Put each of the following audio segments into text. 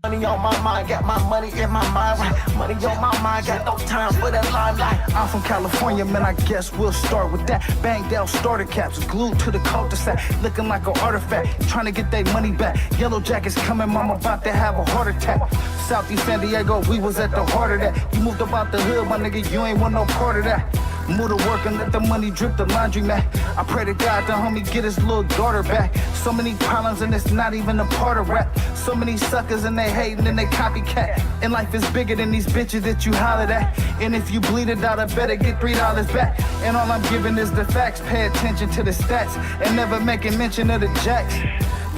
Money on my mind, got my money in my mind, right? Money on my mind, got no time for that limelight. I'm from California, man, I guess we'll start with that. Banged out starter caps, glued to the cul-de-sac, looking like an artifact, trying to get their money back. Yellow jackets coming, mama about to have a heart attack. Southeast San Diego, we was at the heart of that. You moved about the hood, my nigga, you ain't want no part of that. Move to work and let the money drip the laundry mat. I pray to God the homie get his little daughter back. So many problems and it's not even a part of rap. So many suckers and they hating and they copycat. And life is bigger than these bitches that you hollered at. And if you bleed it out, I better get $3 back. And all I'm giving is the facts. Pay attention to the stats and never making mention of the jacks.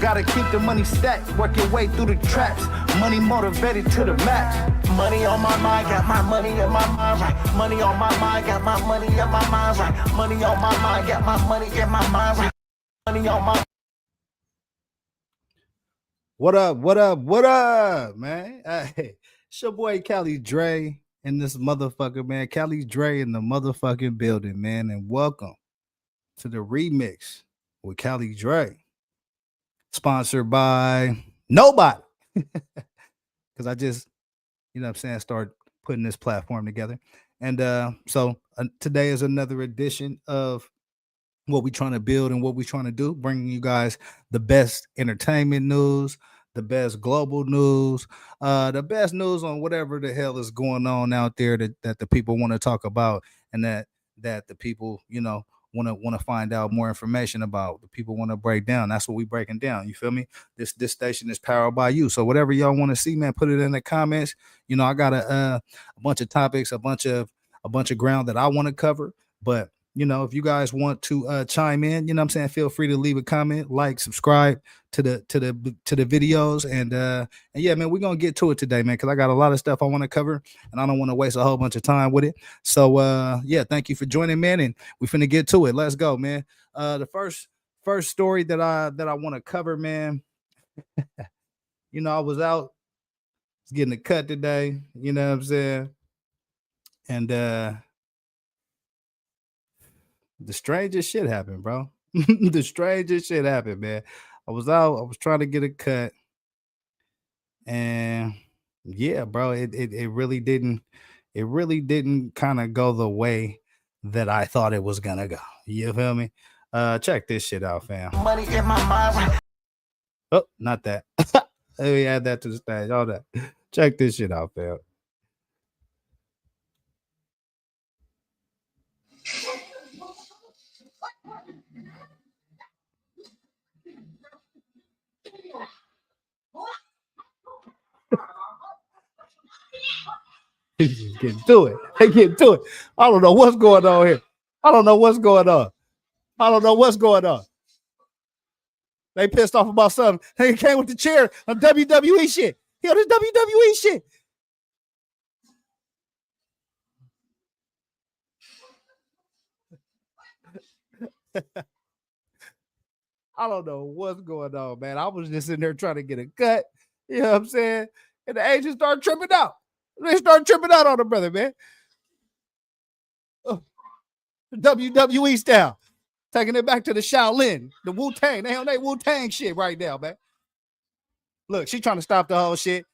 Gotta keep the money stacked, work your way through the traps. Money motivated to the max. Money on my mind, got my money in my mind, right? Money on my mind, got my money in my mind, right? Money on my mind, got my money in my mind, right? Money on my. What up? What up? What up, man? Hey, it's your boy Cali Dre in this motherfucker, man. Cali Dre in the motherfucking building, man. And welcome to the remix with Cali Dre. Sponsored by nobody. Because I just, you know what I'm saying, start putting this platform together. And so today is another edition of what we're trying to build and what we're trying to do, bringing you guys the best entertainment news, the best global news, the best news on whatever the hell is going on out there that the people want to talk about, and that the people, you know, want to find out more information about. The people want to break down. That's what we breaking down. You feel me? This station is powered by you. So whatever y'all want to see, man, put it in the comments. You know, I got a bunch of topics, a bunch of ground that I want to cover, but you know, if you guys want to chime in, you know what I'm saying, feel free to leave a comment, like, subscribe to the videos, and yeah, man, we're gonna get to it today, man, because I got a lot of stuff I want to cover and I don't want to waste a whole bunch of time with it. So yeah, thank you for joining, man, and we finna get to it. Let's go, man. The first story that I want to cover, man. You know, I was out getting a cut today, you know what I'm saying? And the strangest shit happened, bro. The strangest shit happened, man. I was out, I was trying to get a cut, and yeah, bro, it really didn't kind of go the way that I thought it was gonna go. You feel me? Check this shit out, fam. Money in my mind. Oh, not that. Let me add that to the stage. All that. Check this shit out, fam. He's getting to it. They getting to it. I don't know what's going on here. I don't know what's going on. I don't know what's going on. They pissed off about something. They came with the chair on WWE shit. Yo, this WWE shit. I don't know what's going on, man. I was just in there trying to get a cut. You know what I'm saying? And the agents started tripping out. They started tripping out on the brother, man. WWE style. Taking it back to the Shaolin, the Wu-Tang. They on that Wu-Tang shit right now, man. Look, she trying to stop the whole shit.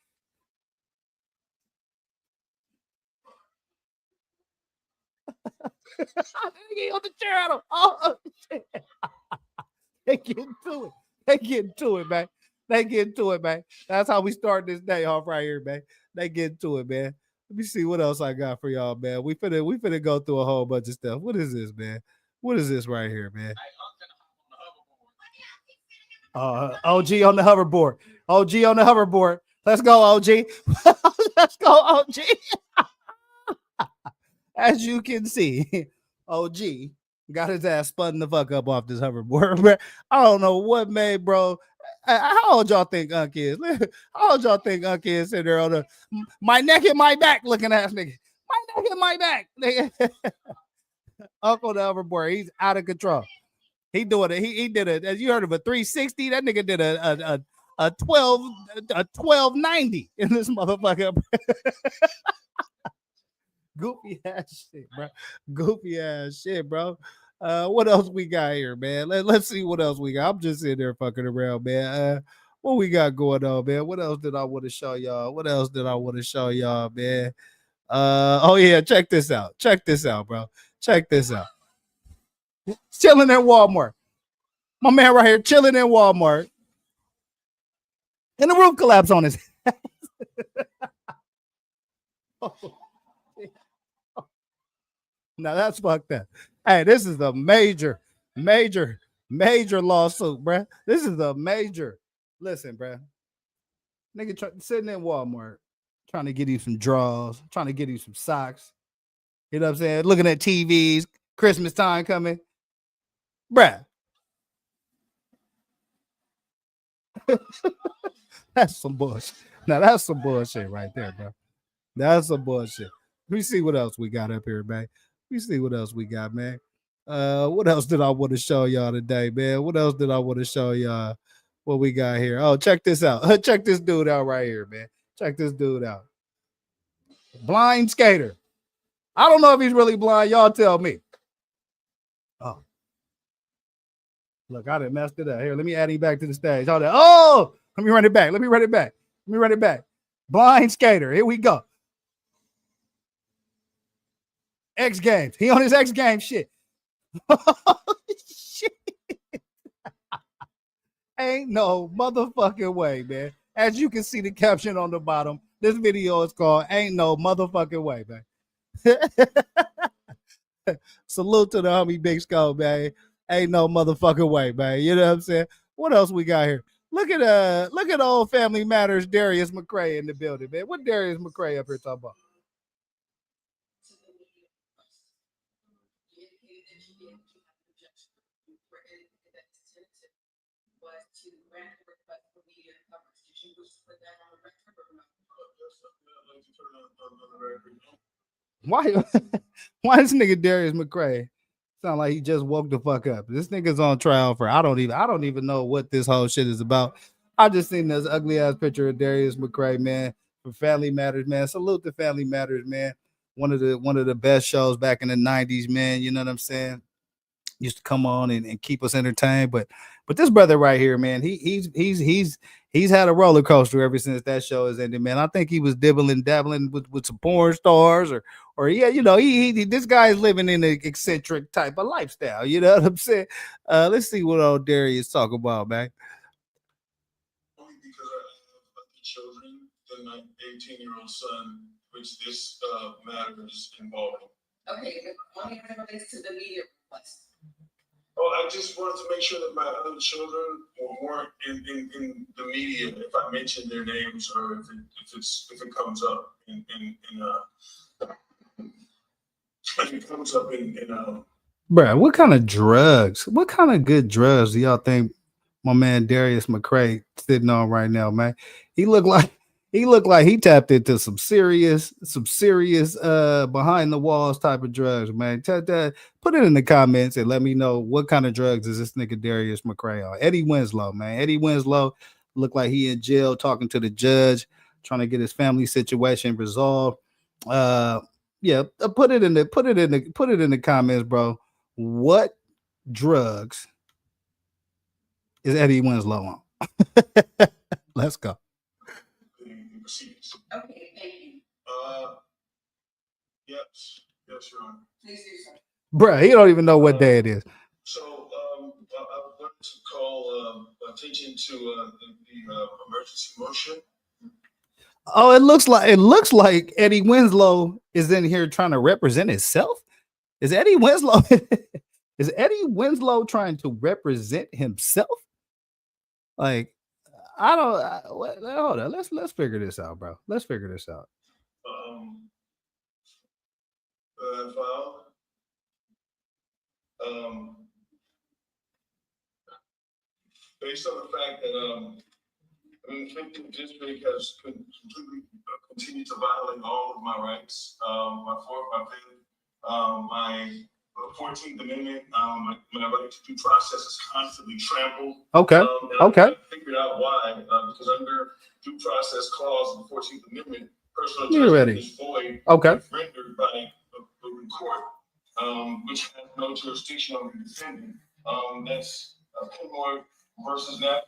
They on the chair. Oh, shit. They getting to it. They getting to it, man. They getting to it, man. That's how we start this day off right here, man. They getting to it, man. Let me see what else I got for y'all, man. We finna go through a whole bunch of stuff. What is this, man? What is this right here, man? OG on the hoverboard. OG on the hoverboard. Let's go, OG. Let's go, OG. As you can see, OG got his ass spun the fuck up off this hoverboard. I don't know what made, bro. How old y'all think Unc is? How old y'all think Unc is sitting there on the my neck and my back looking ass nigga? My neck and my back. Nigga. Uncle the hoverboard, he's out of control. He doing it. He did it. As you heard of a 360, that nigga did a 1290 in this motherfucker. Goofy ass shit, bro. Goofy ass shit, bro. What else we got here, man? Let's see what else we got. I'm just sitting there fucking around, man. What we got going on, man? What else did I want to show y'all? What else did I want to show y'all, man? Oh yeah, check this out. Check this out, bro. Check this out. Chilling at Walmart. My man right here chilling in Walmart. And the roof collapsed on his head. Now that's fucked up. Hey, this is a major lawsuit, bruh. This is a major. Listen, bruh. Nigga sitting in Walmart trying to get you some drawers, trying to get you some socks. You know what I'm saying? Looking at TVs, Christmas time coming. Bruh. That's some bullshit. Now that's some bullshit right there, bro. That's some bullshit. We see what else we got up here, man. We see what else we got, man. What else did I want to show y'all today, man? What else did I want to show y'all? What we got here? Oh, check this out. Check this dude out right here, man. Check this dude out. Blind skater. I don't know if he's really blind. Y'all tell me. Oh. Look, I done messed it up. Here, let me add him back to the stage. Hold on. Oh, let me run it back. Let me run it back. Let me run it back. Blind skater. Here we go. X Games. He on his X Games shit. Shit. Ain't no motherfucking way, man. As you can see the caption on the bottom, this video is called Ain't No Motherfucking Way, man. Salute to the homie Big Skull, man. Ain't no motherfucking way, man. You know what I'm saying? What else we got here? Look at old Family Matters Darius McCray in the building, man. What Darius McCray up here talking about? Why why this nigga Darius McCray sound like he just woke the fuck up? This nigga's on trial for I don't even know what this whole shit is about. I just seen this ugly ass picture of Darius McCray, man, from Family Matters, man. Salute to Family Matters, man. One of the best shows back in the 90s, man. You know what I'm saying? Used to come on and keep us entertained. But this brother right here, man, he's had a roller coaster ever since that show has ended, man. I think he was dabbling with some porn stars or yeah, you know, he this guy is living in an eccentric type of lifestyle. You know what I'm saying? Let's see what old Darius talk about, man. Only because I have the children than my 18-year-old son, which this matter is involving. Okay, but only relates to the media request. Oh, I just wanted to make sure that my other children weren't in the media if I mention their names or if it comes up in Bruh, what kind of drugs? What kind of good drugs do y'all think my man Darius McCray sitting on right now, man? He looked like he tapped into some serious behind the walls type of drugs, man. Put it in the comments and let me know what kind of drugs is this nigga Darius McCray on. Eddie Winslow, man. Eddie Winslow looked like he in jail talking to the judge, trying to get his family situation resolved. Yeah, put it in the comments, bro. What drugs is Eddie Winslow on? Let's go. Okay, thank you. Yes, Your Honor. Please do so. Bruh, he don't even know what day it is. So, I want to call attention to the emergency motion. Oh, it looks like Eddie Winslow is in here trying to represent himself. Is Eddie Winslow trying to represent himself? Like, hold on. Let's figure this out, bro. Let's figure this out. File. Based on the fact that the 15th district has completely continued to violate all of my rights, my 14th Amendment, my right to due process is constantly trampled. Okay. I figured out why, because under due process clause of the 14th Amendment, personal judgment is void. Okay. Rendered by the court, which has no jurisdiction over the defendant. That's Kenmore versus Knapp,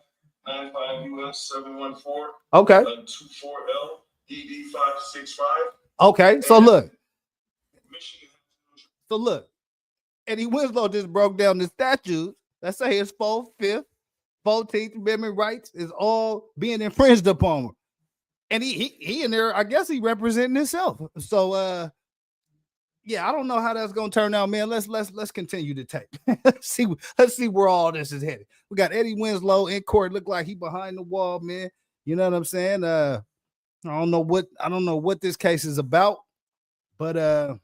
95 US 714. Okay. 24L ED 565. Okay. So look. Michigan. So look. Eddie Winslow just broke down the statutes that say his 4th, 5th, 14th Amendment rights is all being infringed upon. And he in there, I guess he representing himself. So yeah, I don't know how that's gonna turn out, man. Let's continue to tape. let's see where all this is headed. We got Eddie Winslow in court, look like he behind the wall, man. You know what I'm saying? I don't know what this case is about, but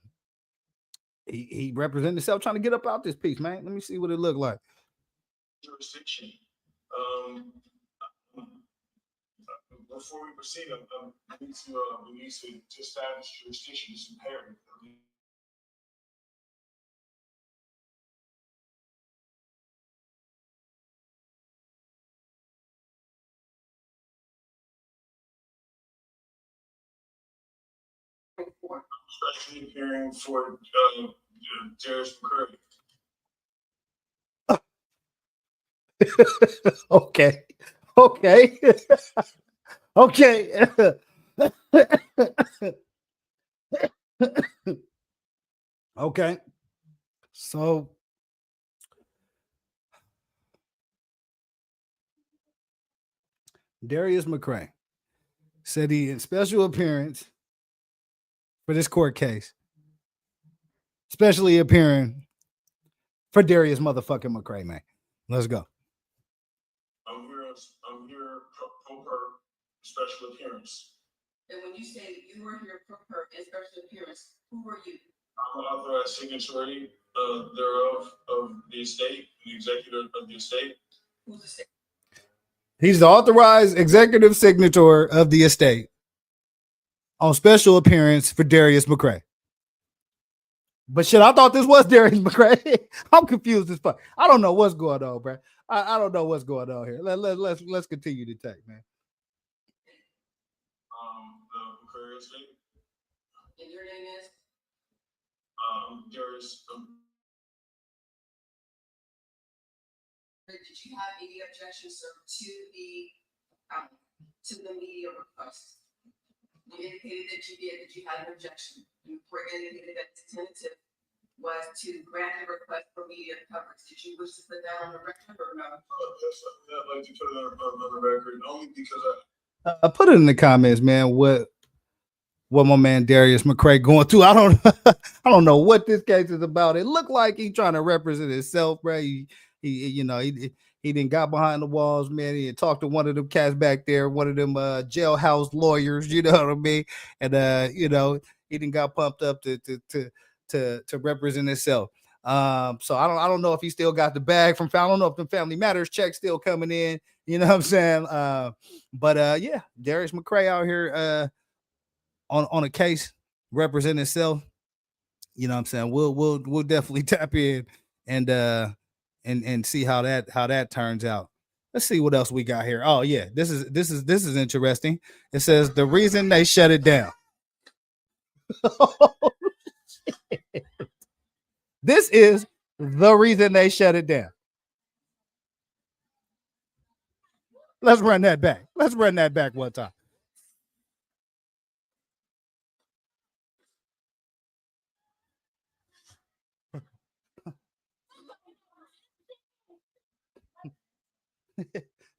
he represented himself trying to get up out this piece, man. Let me see what it looked like. Jurisdiction. Before we proceed, we need to establish jurisdiction. It's imperative. Especially appearing for Darius McCurry. Okay. Okay. Okay. So Darius McCray said he in special appearance for this court case, especially appearing for Darius motherfucking McCray, man. Let's go. I'm here pro per special appearance. And when you say you were here pro per in special appearance, who were you? I'm an authorized signatory thereof of the estate, the executive of the estate. Who's the state? He's the authorized executive signator of the estate on special appearance for Darius McCray. But shit, I thought this was Darius McCray. I'm confused as fuck. I don't know what's going on, bro. I don't know what's going on here. Let's continue to take, man. The McCurry estate. And your name is? Darius. Did you have any objections, sir, to the media request? You indicated that you did, that you had an objection. You indicated that the tentative was to grant the request for media coverage. Did you wish to put that on the record or no? Yes, I'd like to put it on the record only because I put it in the comments, man. What my man Darius McCray going through? I don't know what this case is about. It looked like he trying to represent himself, bro. He didn't got behind the walls, man. He talked to one of them cats back there, one of them jailhouse lawyers, you know what I mean? And he didn't got pumped up to represent himself. So I don't know if he still got the bag from. I don't know if the Family Matters check still coming in. You know what I'm saying? But yeah, Darius McCray out here on a case representing himself. You know what I'm saying? We'll definitely tap in and see how that turns out. Let's see what else we got here. Oh yeah, this is interesting. It says the reason they shut it down. This is the reason they shut it down. Let's run that back. Let's run that back one time.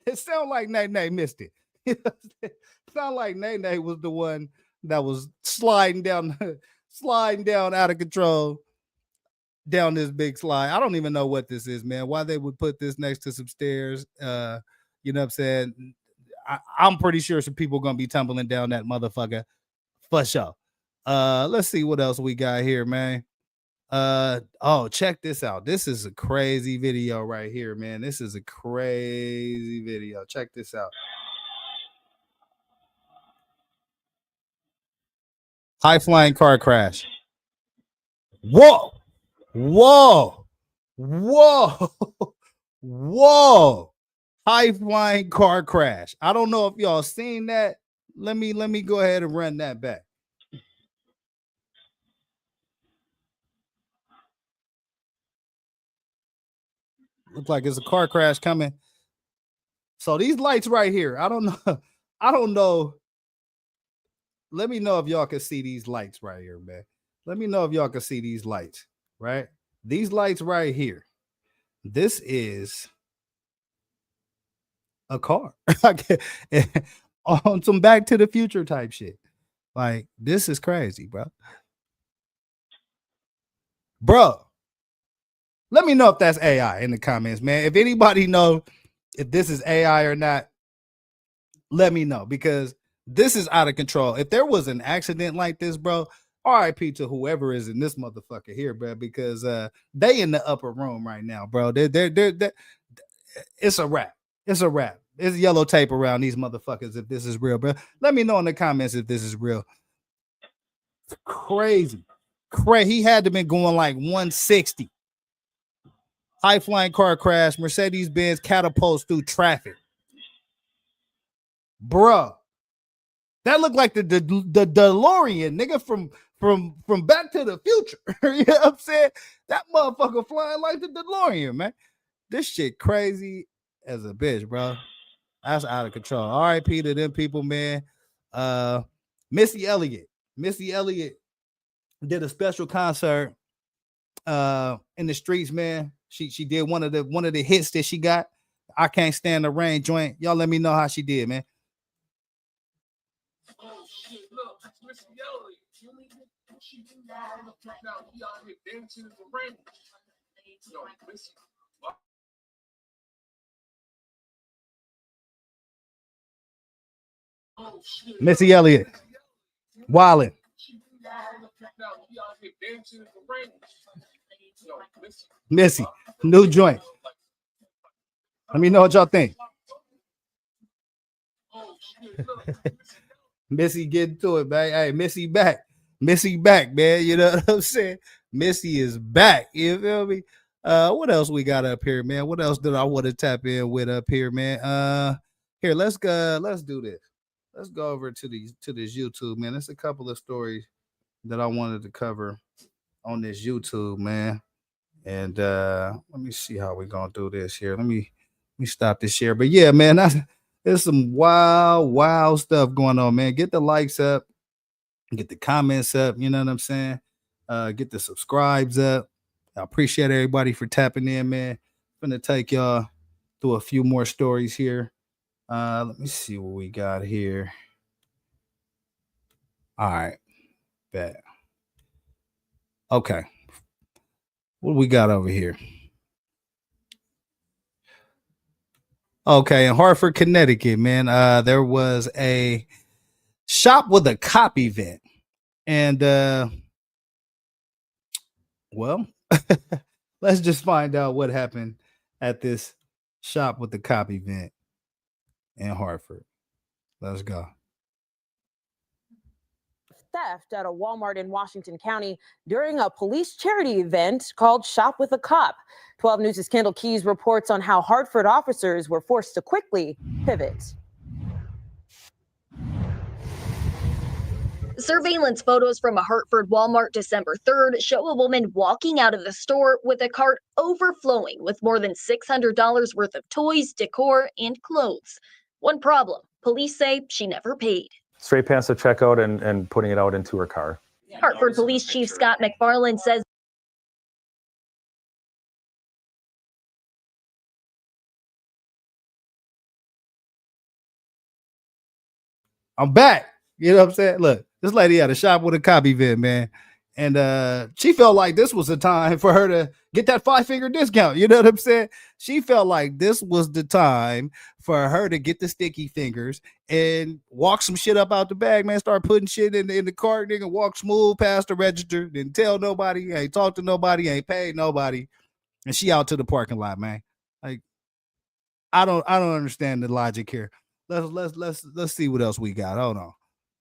It sounds like Nay missed it. It sounds like Nay was the one that was sliding down out of control down this big slide. I don't even know what this is, man. Why they would put this next to some stairs. You know what I'm saying? I'm pretty sure some people gonna be tumbling down that motherfucker for sure. Let's see what else we got here, man. Check this out. This is a crazy video right here, man. This is a crazy video. Check this out. High flying car crash. Whoa. High flying car crash. I don't know if y'all seen that. Let me go ahead and run that back. Looks like it's a car crash coming So these lights right here, I don't know. I don't know. Let me know if y'all can see these lights right here, man. Let me know if y'all can see these lights, right? These lights right here. This is a car. On some Back to the Future type shit. Like, this is crazy, bro. Bro, let me know if that's AI in the comments, man. If anybody know if this is AI or not, let me know, because this is out of control. If there was an accident like this, bro, RIP to whoever is in this motherfucker here, bro, because they in the upper room right now, bro. They're it's a wrap. It's a wrap. It's yellow tape around these motherfuckers if this is real, bro. Let me know in the comments if this is real. Crazy. He had to been going like 160. High flying car crash. Mercedes-Benz catapults through traffic. Bruh. That looked like the DeLorean, nigga, from Back to the Future. You know what I'm saying? That motherfucker flying like the DeLorean, man. This shit crazy as a bitch, bro. That's out of control. RIP to them people, man. Missy Elliott did a special concert in the streets, man. She did one of the hits that she got. I Can't Stand the Rain joint. Y'all let me know how she did, man. Oh shit, look, Missy Elliott. She now we out here dancing in the rain. Yo, Missy. Oh shit. Missy Elliott. Wildin'. Now we out here dancing in the rain. Yo, Missy, new joint. Let me know what y'all think. Oh shit, look. Missy getting to it, man. Hey, Missy back, man. You know what I'm saying? Missy is back. You feel me? What else we got up here, man? What else did I want to tap in with up here, man? Here, let's go. Let's do this. Let's go over to this YouTube, man. There's a couple of stories that I wanted to cover on this YouTube, man. And let me see how we're gonna do this here. Let me stop this share. But yeah, man, there's some wild stuff going on, man. Get the likes up, get the comments up, you know what I'm saying? Get the subscribes up. I appreciate everybody for tapping in, man. I'm gonna take y'all through a few more stories here. Let me see what we got here. All right, bet. Okay. What do we got over here? Okay, in Hartford, Connecticut, man, there was a shop with a cop event. And well, let's just find out what happened at this shop with the cop event in Hartford. Let's go. Theft at a Walmart in Washington County during a police charity event called Shop with a Cop. 12 News' Kendall Keys reports on how Hartford officers were forced to quickly pivot. Surveillance photos from a Hartford Walmart December 3rd show a woman walking out of the store with a cart overflowing with more than $600 worth of toys, decor, and clothes. One problem, police say she never paid. Straight past the checkout and putting it out into her car. Hartford Police Chief Scott McFarland says I'm back. You know what I'm saying? Look, this lady had a shop with a cop event, man. And she felt like this was the time for her to get that 5-finger discount. You know what I'm saying? She felt like this was the time for her to get the sticky fingers and walk some shit up out the bag, man. Start putting shit in the cart, nigga. Walk smooth past the register, didn't tell nobody, ain't talk to nobody, ain't paid nobody. And she out to the parking lot, man. Like, I don't understand the logic here. Let's see what else we got. Hold on.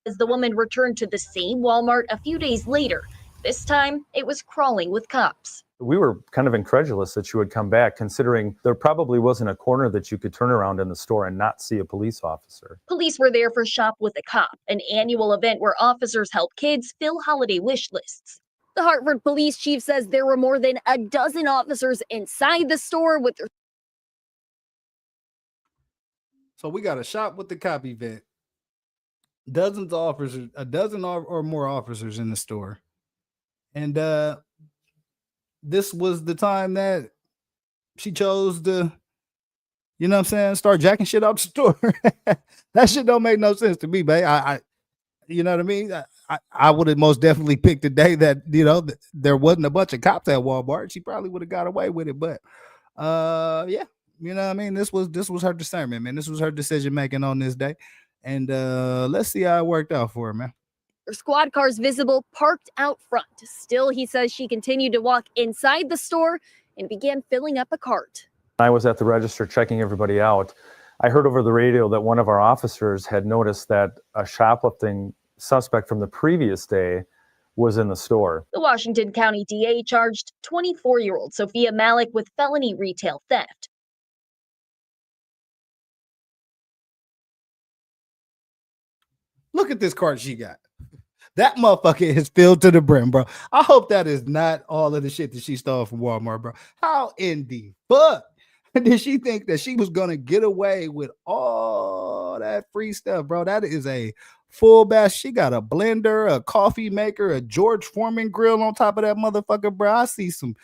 As the woman returned to the same Walmart a few days later, this time it was crawling with cops. We were kind of incredulous that she would come back, considering there probably wasn't a corner that you could turn around in the store and not see a police officer. Police were there for Shop with a Cop, an annual event where officers help kids fill holiday wish lists. The Hartford police chief says there were more than a dozen officers inside the store with their So we got a shop with the cop event, dozens of officers, a dozen or more officers in the store. And this was the time that she chose to, you know what I'm saying, start jacking shit out the store. That shit don't make no sense to me, babe. I you know what I mean? I would have most definitely picked the day that, you know, there wasn't a bunch of cops at Walmart. She probably would have got away with it. But yeah, you know what I mean? This was her discernment, man. This was her decision making on this day. And let's see how it worked out for her, man. Her squad cars visible parked out front. Still, he says she continued to walk inside the store and began filling up a cart. I was at the register checking everybody out. I heard over the radio that one of our officers had noticed that a shoplifting suspect from the previous day was in the store. The Washington County DA charged 24-year-old Sophia Malik with felony retail theft. Look at this cart she got. That motherfucker is filled to the brim, bro. I hope that is not all of the shit that she stole from Walmart, bro. How in the fuck did she think that she was gonna get away with all that free stuff, bro? That is a full bath. She got a blender, a coffee maker, a George Foreman grill on top of that motherfucker, bro. I see some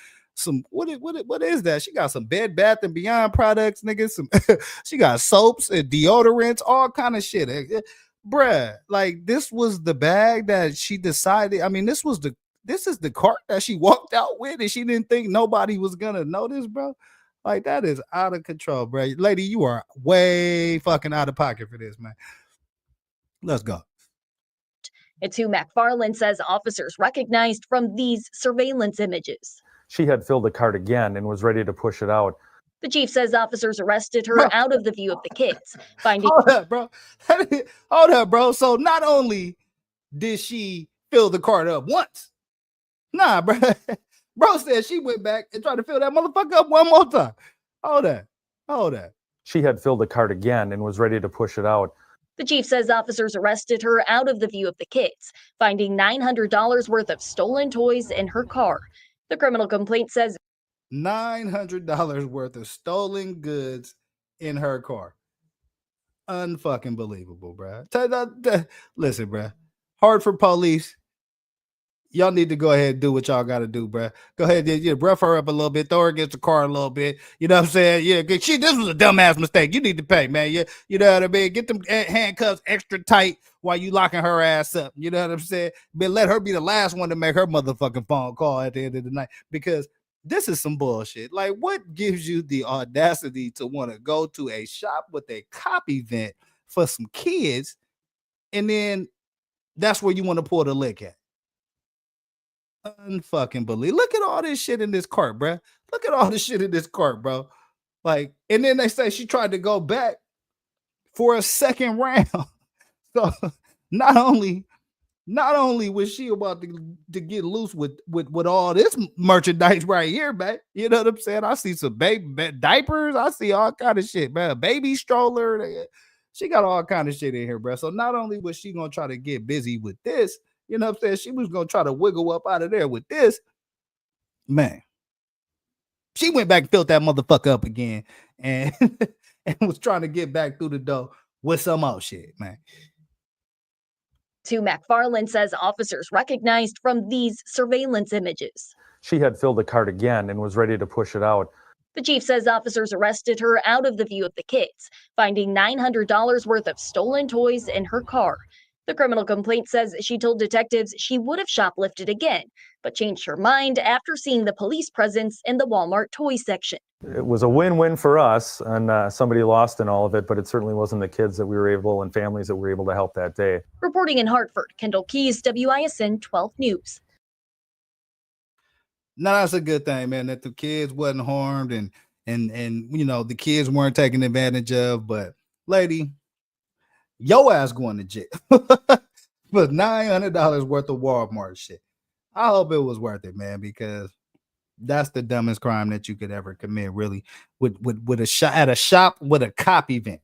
what is that? She got some Bed Bath and Beyond products, nigga. Some she got soaps and deodorants, all kind of shit. Bruh, like this was the bag that she decided. I mean, this is the cart that she walked out with, and she didn't think nobody was gonna notice, bro. Like that is out of control, bro. Lady, you are way fucking out of pocket for this, man. Let's go. It's who McFarland says officers recognized from these surveillance images. She had filled the cart again and was ready to push it out. The chief says officers arrested her out of the view of the kids, finding Hold up, bro. Hold up, bro. So not only did she fill the cart up once, nah, bro. Bro said she went back and tried to fill that motherfucker up one more time. Hold that. She had filled the cart again and was ready to push it out. The chief says officers arrested her out of the view of the kids, finding $900 worth of stolen toys in her car. The criminal complaint says $900 worth of stolen goods in her car. Unfucking believable, bro. Listen, bro. Hartford police, y'all need to go ahead and do what y'all got to do, bro. Go ahead and rough her up a little bit, throw her against the car a little bit. You know what I'm saying? Yeah, this was a dumbass mistake. You need to pay, man. Yeah, you know what I mean? Get them handcuffs extra tight while you locking her ass up. You know what I'm saying? But let her be the last one to make her motherfucking phone call at the end of the night, because this is some bullshit. Like, what gives you the audacity to want to go to a shop with a cop event for some kids, and then that's where you want to pull the lick at? Unfucking believe. Look at all this shit in this cart, bro. Look at all this shit in this cart, bro. Like, and then they say she tried to go back for a second round. So not only was she about to get loose with all this merchandise right here, man. You know what I'm saying? I see some baby diapers. I see all kind of shit, man. Baby stroller. She got all kind of shit in here, bro. So not only was she gonna try to get busy with this, you know what I'm saying, she was gonna try to wiggle up out of there with this, man. She went back and filled that motherfucker up again, and and was trying to get back through the door with some more shit, man. Sue McFarland says officers recognized from these surveillance images. She had filled the cart again and was ready to push it out. The chief says officers arrested her out of the view of the kids, finding $900 worth of stolen toys in her car. The criminal complaint says she told detectives she would have shoplifted again, but changed her mind after seeing the police presence in the Walmart toy section. It was a win-win for us, and somebody lost in all of it, but it certainly wasn't the kids that we were able and families that we were able to help that day. Reporting in Hartford, Kendall Keys, WISN 12 News. No, that's a good thing, man, that the kids wasn't harmed and you know, the kids weren't taken advantage of. But lady, your ass going to jail for $900 worth of Walmart shit. I hope it was worth it, man, because that's the dumbest crime that you could ever commit, really, with a shot at a shop with a cop event.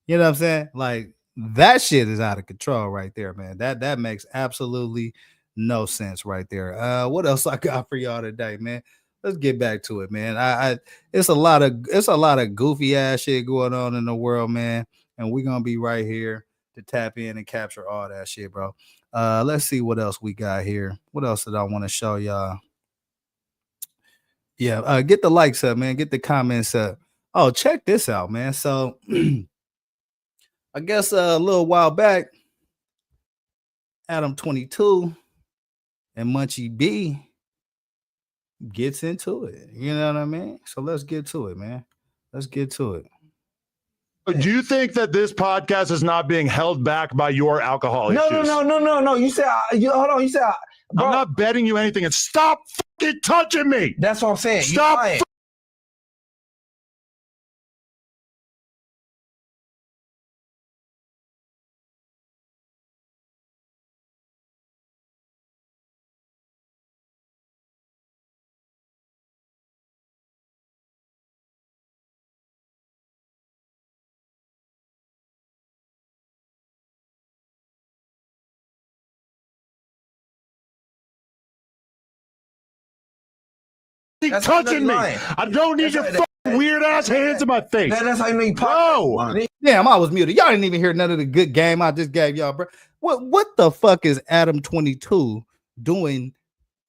You know what I'm saying? Like, that shit is out of control right there, man. That makes absolutely no sense right there. What else I got for y'all today, man? Let's get back to it, man. It's a lot of goofy ass shit going on in the world, man. and we're gonna be right here to tap in and capture all that shit, bro. Let's see what else we got here. What else did I want to show y'all? Yeah, get the likes up, man. Get the comments up. Oh, check this out, man. So I guess a little while back, Adam 22 and Munchie B gets into it. You know what I mean? So let's get to it, man. Let's get to it. Do you think that this podcast is not being held back by your alcohol issues? No. You said, hold on. You said, bro, I'm not betting you anything. And stop fucking touching me. that's what I'm saying. Stop. That's touching me. lying. I don't need your fucking weird ass hands in my face. That's how you know you Bro. Damn, I was muted. Y'all didn't even hear none of the good game I just gave y'all, bro. What the fuck is Adam 22 doing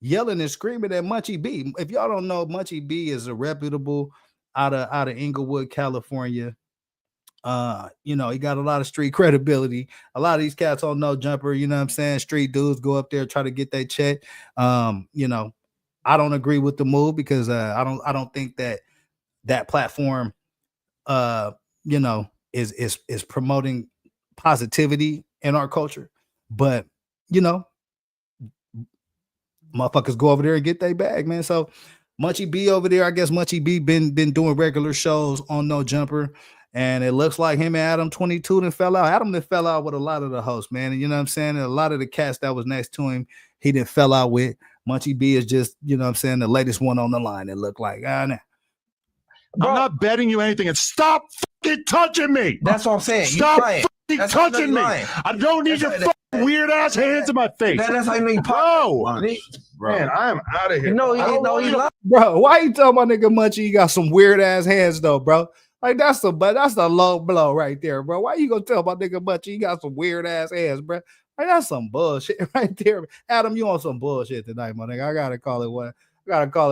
yelling and screaming at Munchie B? If y'all don't know, Munchie B is a reputable out of Inglewood, California. You know, he got a lot of street credibility. A lot of these cats don't know Jumper, you know what I'm saying? Street dudes go up there, try to get their check. You know, I don't agree with the move because I don't think that platform you know is promoting positivity in our culture. But you know, motherfuckers go over there and get their bag, man. So Munchie B over there, I guess Munchie B been doing regular shows on No Jumper, and it looks like him and Adam 22 then fell out. Adam then fell out with a lot of the hosts, man. And you know what I'm saying? And a lot of the cast that was next to him, he didn't fell out with. Munchie B is just, you know what I'm saying, the latest one on the line. It looked like, nah. Bro, I'm not betting you anything. And stop fucking touching me. That's what I'm saying. Stop fucking touching me. I don't need your fucking weird ass hands in my face. That's how you know you Bro. Man, I am out of here. Bro, why you tell my nigga Munchie you got some weird ass hands though, bro? Like that's a low blow right there, bro. Why you gonna tell my nigga Munchie you got some weird ass hands, bro? Like that's some bullshit right there. Adam, you on some bullshit tonight, my nigga. I gotta call it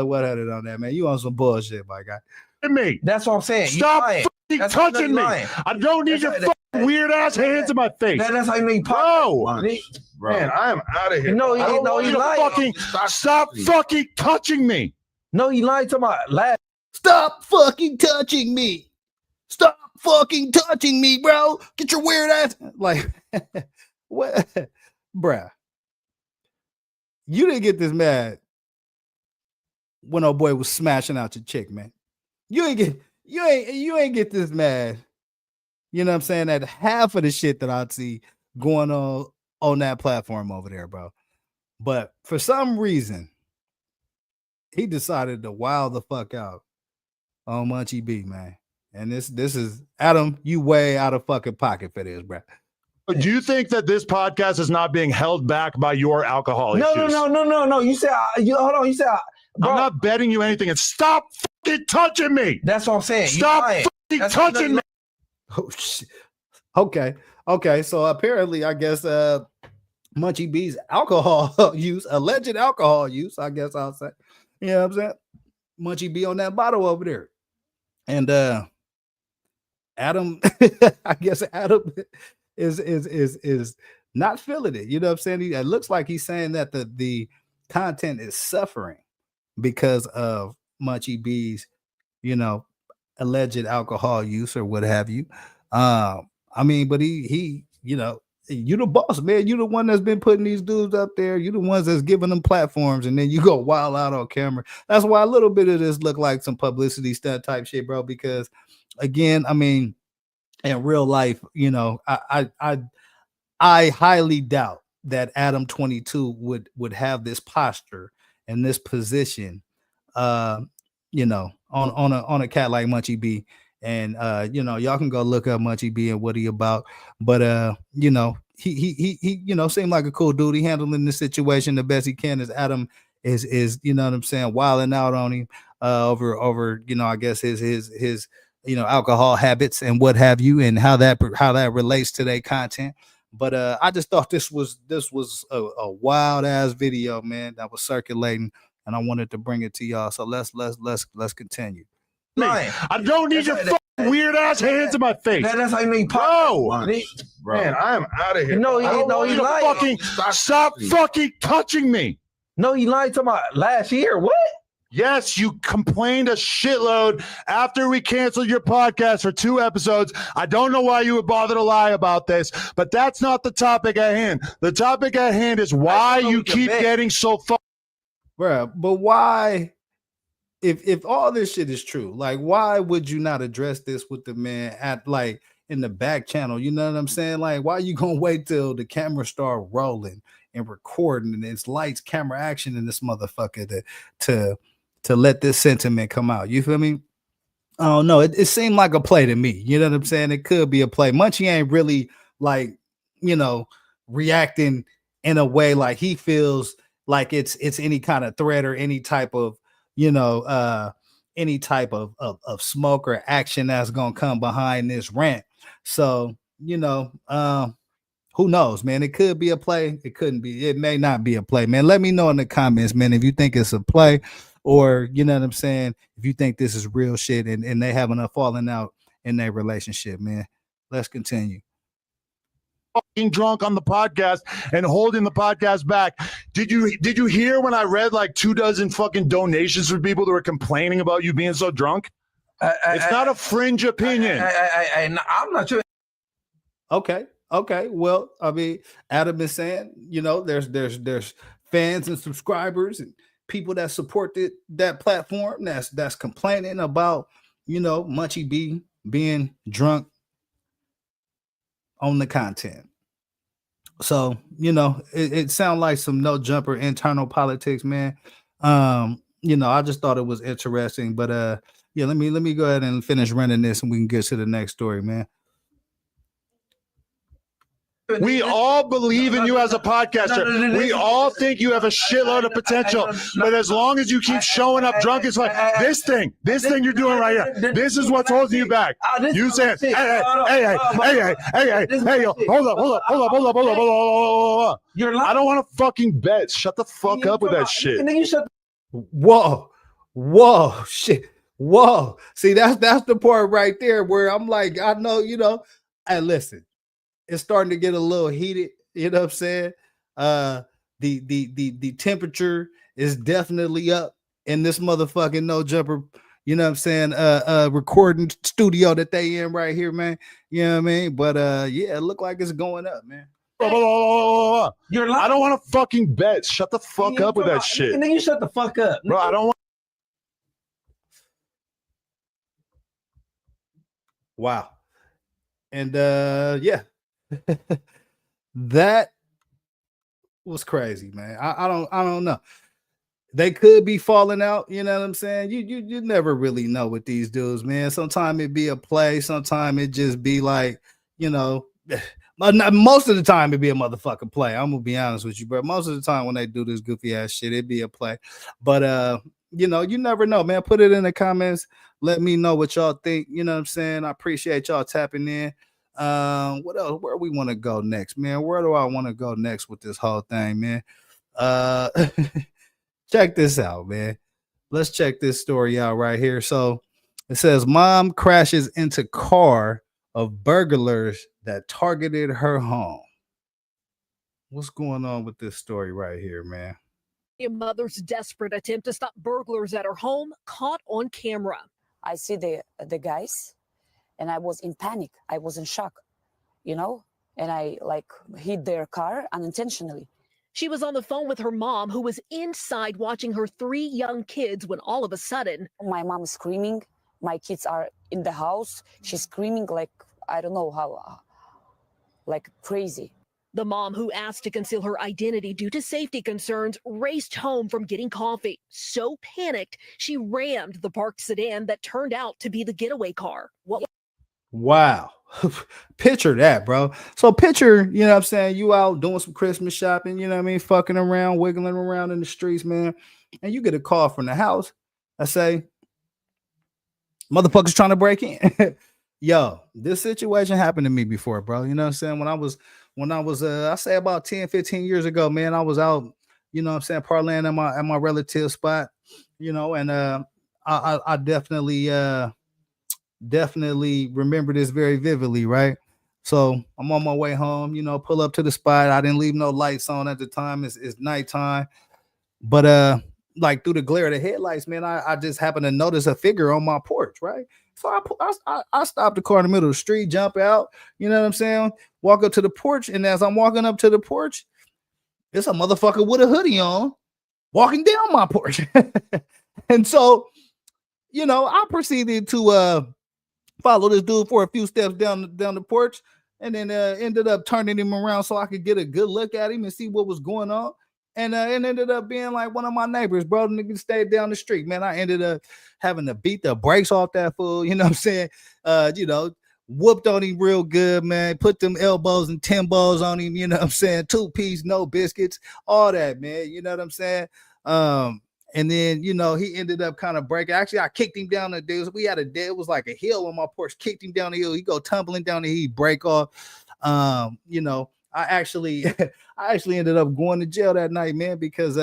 what-headed on that, man. You on some bullshit, my guy. Me. That's what I'm saying. Stop fucking touching me. I don't need your fucking weird ass hands in my face. That's how you know you Bro. Man, I am out of here. Stop fucking touching me. No, you lied to my last. Stop fucking touching me. Stop fucking touching me, bro. Get your weird ass. Like, what? Bruh. You didn't get this mad when old boy was smashing out your chick, man. You ain't get this mad. You know what I'm saying? That half of the shit that I see going on that platform over there, bro. But for some reason, he decided to wild the fuck out on Munchie B, man. And this is Adam, you way out of fucking pocket for this, bro. Do you think that this podcast is not being held back by your alcohol issues? No. You said, hold on. You said, bro, I'm not betting you anything. And stop fucking touching me. That's what I'm saying. Stop fucking touching me. Oh shit. Okay. So apparently, I guess Munchie B's alcohol use, alleged alcohol use, I guess I'll say. You know what I'm saying? Munchie B on that bottle over there. And Adam, I guess Adam is not feeling it. You know what I'm saying? It looks like he's saying that the content is suffering because of Munchie B's, you know, alleged alcohol use or what have you. I mean, but he, you know, you the boss, man. You the one that's been putting these dudes up there. You the ones that's giving them platforms, and then you go wild out on camera. That's why a little bit of this look like some publicity stunt type shit, bro. Because again, I mean, in real life, you know, I highly doubt that Adam 22 would have this posture and this position, you know, on a cat like Munchie B. And you know, y'all can go look up Munchie B and what he about. But you know, he you know, seemed like a cool dude. He handling the situation the best he can. As Adam is you know what I'm saying, wilding out on him over you know, I guess his alcohol habits and what have you, and how that relates to their content. But I just thought this was a wild ass video, man, that was circulating, and I wanted to bring it to y'all. So let's continue. I don't need your fucking weird ass hands in my face. That's how you know you Bro, man, I am out of here. No, I don't want you to fucking stop fucking touching me. No, you lied talking about last year. What? Yes, you complained a shitload after we canceled your podcast for 2 episodes. I don't know why you would bother to lie about this, but that's not the topic at hand. The topic at hand is why you keep getting so fucked. Bruh, but why, if all this shit is true, like, why would you not address this with the man at, like, in the back channel? You know what I'm saying? Like, why you gonna wait till the camera start rolling and recording and it's lights, camera, action in this motherfucker to let this sentiment come out? You feel me? I don't know. It seemed like a play to me. You know what I'm saying? It could be a play. Munchie ain't really, like, reacting in a way like he feels like it's any kind of threat or any type of any type of smoke or action that's gonna come behind this rant. So who knows, man? It could be a play. It couldn't be. It may not be a play, man. Let me know in the comments, man, if you think it's a play, or you know what I'm saying, if you think this is real shit and they having a falling out in their relationship, man. Let's continue. Fucking drunk on the podcast and holding the podcast back. Did you hear when I read like 24 fucking donations from people that were complaining about you being so drunk? It's not a fringe opinion. I'm not sure. Okay. Well, I mean, Adam is saying, there's fans and subscribers and people that support that platform that's complaining about, Munchie B being drunk on the content. So, it sounds like some no jumper internal politics, man. I just thought it was interesting, but let me go ahead and finish running this and we can get to the next story, man. We all believe in you as a podcaster. We all think you have a shitload of potential. But as long as you keep showing up drunk, it's like this thing you're doing right here. This is what's holding you back. You saying, hey, hold up. I don't want to fucking bet. Shut the fuck up with that shit. Whoa, shit. Whoa. See, that's the part right there where I'm like, I know, hey, listen. It's starting to get a little heated, you know what I'm saying? The temperature is definitely up in this motherfucking no jumper, you know what I'm saying? Recording studio that they in right here, man. You know what I mean? But yeah, it look like it's going up, man. I don't want to fucking bet. Shut the fuck up with that shit. And then you shut the fuck up, bro. I don't want. Wow. And yeah. That was crazy, man. I don't know. They could be falling out, you know what I'm saying? You never really know with these dudes, man. Sometimes it be a play, sometimes it just be like, most of the time it be a motherfucking play. I'm gonna be honest with you, bro. Most of the time when they do this goofy ass shit, it be a play. But you never know, man. Put it in the comments. Let me know what y'all think. You know what I'm saying? I appreciate y'all tapping in. What else? Where we want to go next, man? Where do I want to go next with this whole thing, man? Check this out, man. Let's check this story out right here. So it says mom crashes into car of burglars that targeted her home. What's going on with this story right here, man? A mother's desperate attempt to stop burglars at her home caught on camera. I see the guys and I was in panic. I was in shock, and I hit their car unintentionally. She was on the phone with her mom, who was inside watching her 3 young kids when all of a sudden, my mom is screaming. My kids are in the house. She's screaming like, I don't know how, like crazy. The mom, who asked to conceal her identity due to safety concerns, raced home from getting coffee. So panicked, she rammed the parked sedan that turned out to be the getaway car. Wow. Picture that, bro. So picture, you know what I'm saying, you out doing some Christmas shopping, you know what I mean, fucking around, wiggling around in the streets, man, and you get a call from the house. I say, Motherfuckers trying to break in. Yo, this situation happened to me before, bro. You know what I'm saying? When I was I say about 10, 15 years ago, man, I was out, you know what I'm saying, parlaying at my relative spot, you know, and I definitely remember this very vividly, right? So I'm on my way home, you know, pull up to the spot. I didn't leave no lights on at the time. It's nighttime. But like through the glare of the headlights, man, I just happened to notice a figure on my porch, right? So I stopped the car in the middle of the street, jump out, you know what I'm saying? Walk up to the porch, and as I'm walking up to the porch, it's a motherfucker with a hoodie on walking down my porch. And so, you know, I proceeded to follow this dude for a few steps down the porch, and then ended up turning him around so I could get a good look at him and see what was going on. And it ended up being like one of my neighbors, bro. The nigga stayed down the street, man. I ended up having to beat the brakes off that fool. You know what I'm saying? You know, whooped on him real good, man. Put them elbows and timbos on him. You know what I'm saying? 2-piece, no biscuits, all that, man. You know what I'm saying? And then, you know, he ended up kind of breaking. Actually, I kicked him down the hill. We had it was like a hill on my porch. Kicked him down the hill. He go tumbling down the hill. He break off. You know, I actually ended up going to jail that night, man, because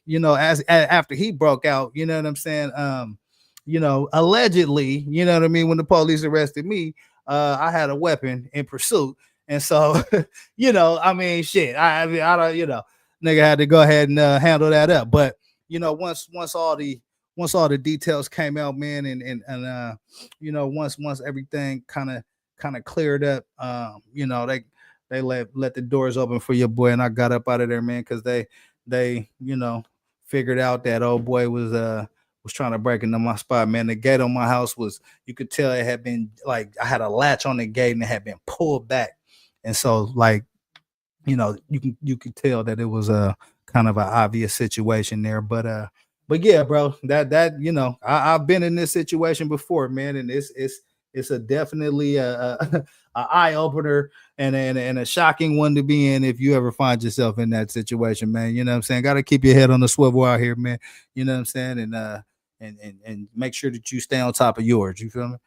you know, after he broke out, you know what I'm saying? You know, allegedly, you know what I mean, when the police arrested me, I had a weapon in pursuit. And so, you know, I mean, shit, I don't, you know, nigga had to go ahead and handle that up. But you know, once all the details came out, man, and you know, once everything kind of cleared up, you know, they let the doors open for your boy, and I got up out of there, man, because they you know figured out that old boy was trying to break into my spot, man. The gate on my house was, you could tell it had been, like, I had a latch on the gate and it had been pulled back, and so, like, you know, you could tell that it was a kind of an obvious situation there. But yeah, bro, that you know, I've been in this situation before, man, and it's a definitely a eye opener and a shocking one to be in if you ever find yourself in that situation, man. You know what I'm saying? Got to keep your head on the swivel out here, man. You know what I'm saying? And make sure that you stay on top of yours. You feel me?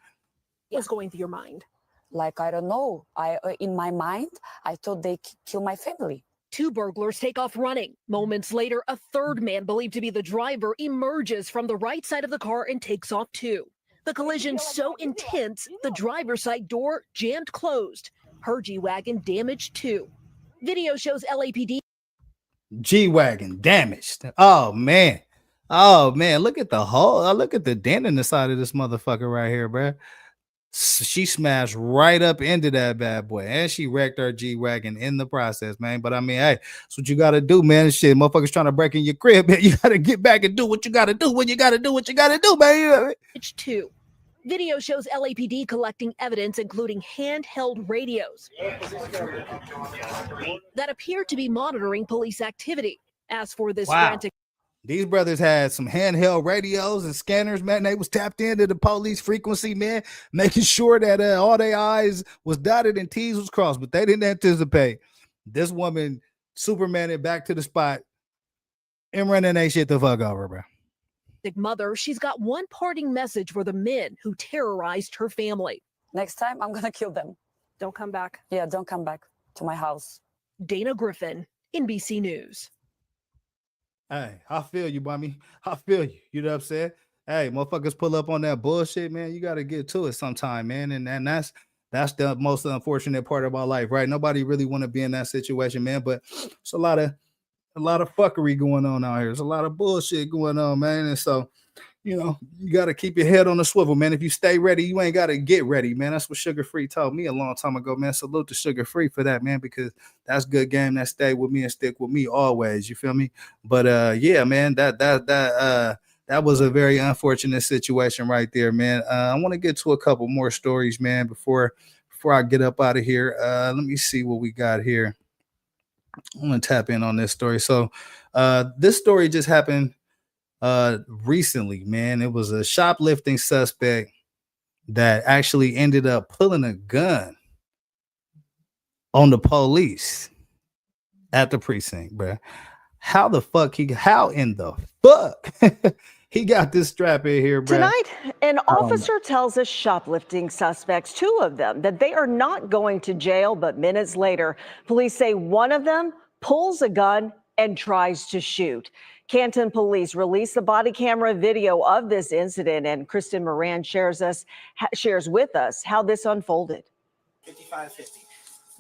What's going through your mind? Like, I don't know. In my mind, I thought they kill my family. 2 burglars take off running. Moments later, a third man believed to be the driver emerges from the right side of the car and takes off too. The collision so intense, the driver's side door jammed closed. Her G-Wagon damaged too. Video shows LAPD. G-Wagon damaged. Oh man. Look at the hole. Look at the dent in the side of this motherfucker right here, bro. She smashed right up into that bad boy, and she wrecked her G-Wagon in the process, man. But I mean, hey, that's what you gotta do, man. Shit, motherfuckers trying to break in your crib, man. You gotta get back and do what you gotta do when you gotta do what you gotta do, man. You know what I mean? Two. Video shows LAPD collecting evidence, including handheld radios that appear to be monitoring police activity. As for this frantic, these brothers had some handheld radios and scanners, man. They was tapped into the police frequency, man, making sure that all their I's was dotted and T's was crossed, but they didn't anticipate this woman Supermaning back to the spot and running that shit the fuck over, bro. Mother, she's got one parting message for the men who terrorized her family. Next time, I'm gonna kill them. Don't come back. Yeah, don't come back to my house. Dana Griffin, NBC News. Hey, I feel you, mommy. I feel you. You know what I'm saying? Hey, motherfuckers pull up on that bullshit, man. You got to get to it sometime, man. And that's the most unfortunate part of our life, right? Nobody really want to be in that situation, man. But it's a lot of fuckery going on out here. There's a lot of bullshit going on, man. And so, you know, you got to keep your head on the swivel, man. If you stay ready, you ain't got to get ready, man. That's what Sugar Free told me a long time ago, man. Salute to Sugar Free for that, man, because that's good game that stay with me and stick with me always. You feel me? But yeah, man, that was a very unfortunate situation right there, man. I want to get to a couple more stories, man, before I get up out of here. Let me see what we got here. I'm gonna tap in on this story. So this story just happened recently, man. It was a shoplifting suspect that actually ended up pulling a gun on the police at the precinct, bro. How in the fuck He got this strap in here, bro. Tonight, an officer tells us shoplifting suspects, 2 of them, that they are not going to jail, but minutes later, police say one of them pulls a gun and tries to shoot. Canton police released the body camera video of this incident, and Kristen Moran shares with us how this unfolded. 5550.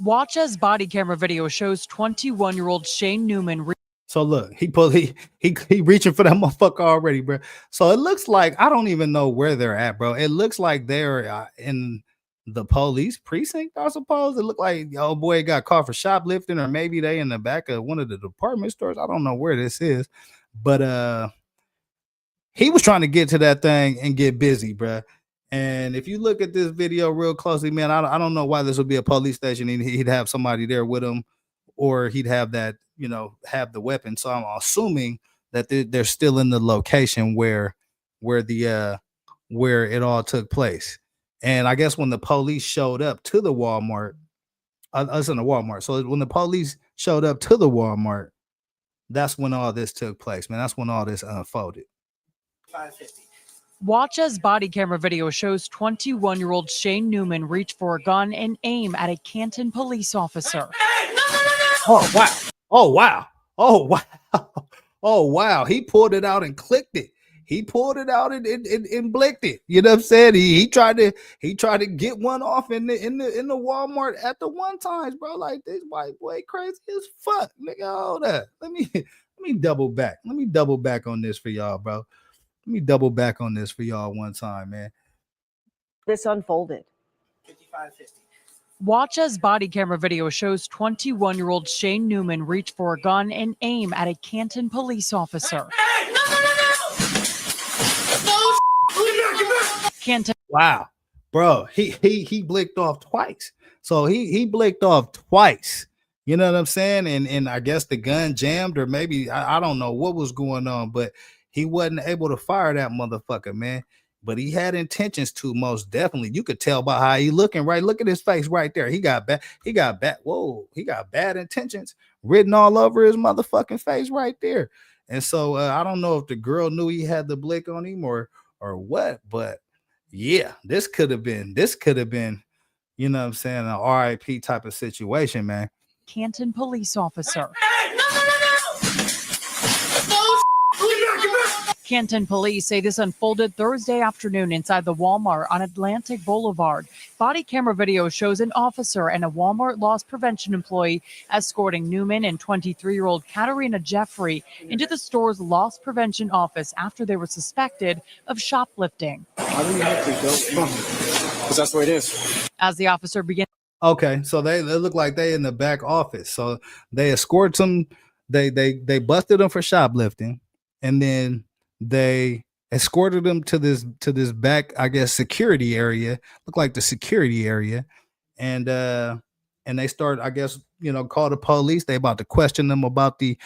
Watch as body camera video shows 21-year-old Shane Newman. So look, he reaching for that motherfucker already, bro. So it looks like, I don't even know where they're at, bro. It looks like they're in the police precinct, I suppose. It looked like oh boy got caught for shoplifting, or maybe they in the back of one of the department stores. I don't know where this is, but he was trying to get to that thing and get busy, bro. And if you look at this video real closely, man, I don't know why this would be a police station. He'd have somebody there with him, or he'd have that, have the weapon. So I'm assuming that they're still in the location where it all took place. And I guess when the police showed up to the Walmart, us in the Walmart. So when the police showed up to the Walmart, that's when all this took place, man. That's when all this unfolded. 550. Watch as body camera video shows 21-year-old Shane Newman reach for a gun and aim at a Canton police officer. Oh, wow. Oh, wow. Oh, wow. Oh, wow. He pulled it out and clicked it. He pulled it out and blinked it. You know what I'm saying? He tried to get one off in the Walmart at the one times, bro. Like, this white boy crazy as fuck. Nigga, hold up. Let me double back. Let me double back on this for y'all, bro. Let me double back on this for y'all one time, man. This unfolded. 5550. Watch as body camera video shows 21-year-old Shane Newman reach for a gun and aim at a Canton police officer. Hey, no. Canton. Wow, bro, he blinked off twice. So he blinked off twice. You know what I'm saying? And I guess the gun jammed, or maybe I don't know what was going on, but he wasn't able to fire that motherfucker, man. But he had intentions to, most definitely. You could tell by how he looking, right? Look at his face right there. He got bad intentions written all over his motherfucking face right there. And so I don't know if the girl knew he had the blick on him or what, but yeah, this could have been, you know what I'm saying, an RIP type of situation, man. Canton police officer. Hey, no. Canton police say this unfolded Thursday afternoon inside the Walmart on Atlantic Boulevard. Body camera video shows an officer and a Walmart loss prevention employee escorting Newman and 23-year-old Katarina Jeffrey into the store's loss prevention office after they were suspected of shoplifting. Why do we have to go? Because that's what it is. As the officer began. Okay, so they look like they in the back office. So they escort them, they busted them for shoplifting, and then they escorted them to this back, I guess, security area. Look like the security area, and they start, I guess, call the police. They about to question them about the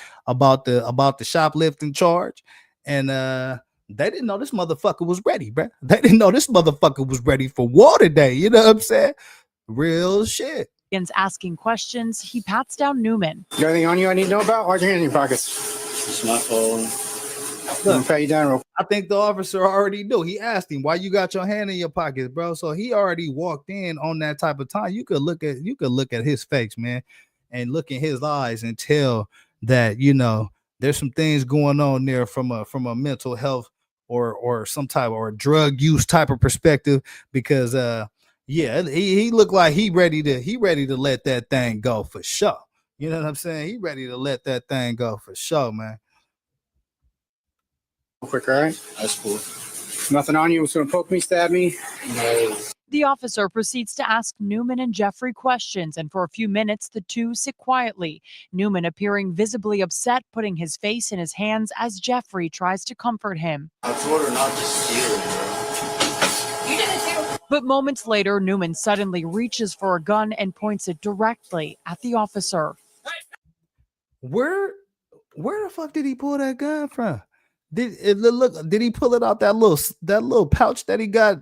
shoplifting charge, and they didn't know this motherfucker was ready, bro. They didn't know this motherfucker was ready for war today. You know what I'm saying? Real shit. Begins asking questions. He pats down Newman. You got anything on you I need to know about? Why'd your hand in your pockets? It's my phone. Look, pat you down real. I think the officer already knew. He asked him, why you got your hand in your pockets, bro? So he already walked in on that type of time. You could look at his face, man, and look in his eyes and tell that, there's some things going on there from a mental health or some type or drug use type of perspective, because he looked like he ready to let that thing go for sure. You know what I'm saying? He ready to let that thing go for sure, man. Quick, all right? That's cool. Nothing on you was going to poke me, stab me? No. The officer proceeds to ask Newman and Jeffrey questions, and for a few minutes, the two sit quietly. Newman appearing visibly upset, putting his face in his hands as Jeffrey tries to comfort him. I told her not to steal, bro. You didn't steal. But moments later, Newman suddenly reaches for a gun and points it directly at the officer. Where the fuck did he pull that gun from? Did he pull it out that little pouch that he got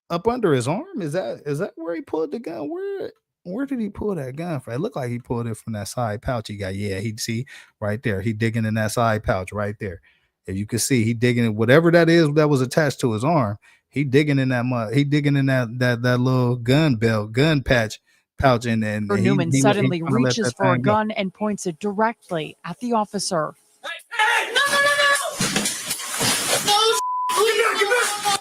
up under his arm? Is that where he pulled the gun? Where did he pull that gun from? It looked like he pulled it from that side pouch he got. Yeah, he'd see right there. He digging in that side pouch right there. If you can see, he digging in whatever that is that was attached to his arm. He digging in that mud. He digging in that little gun pouch, and Newman he suddenly trying to let reaches that for a thing go. gun and points it directly at the officer.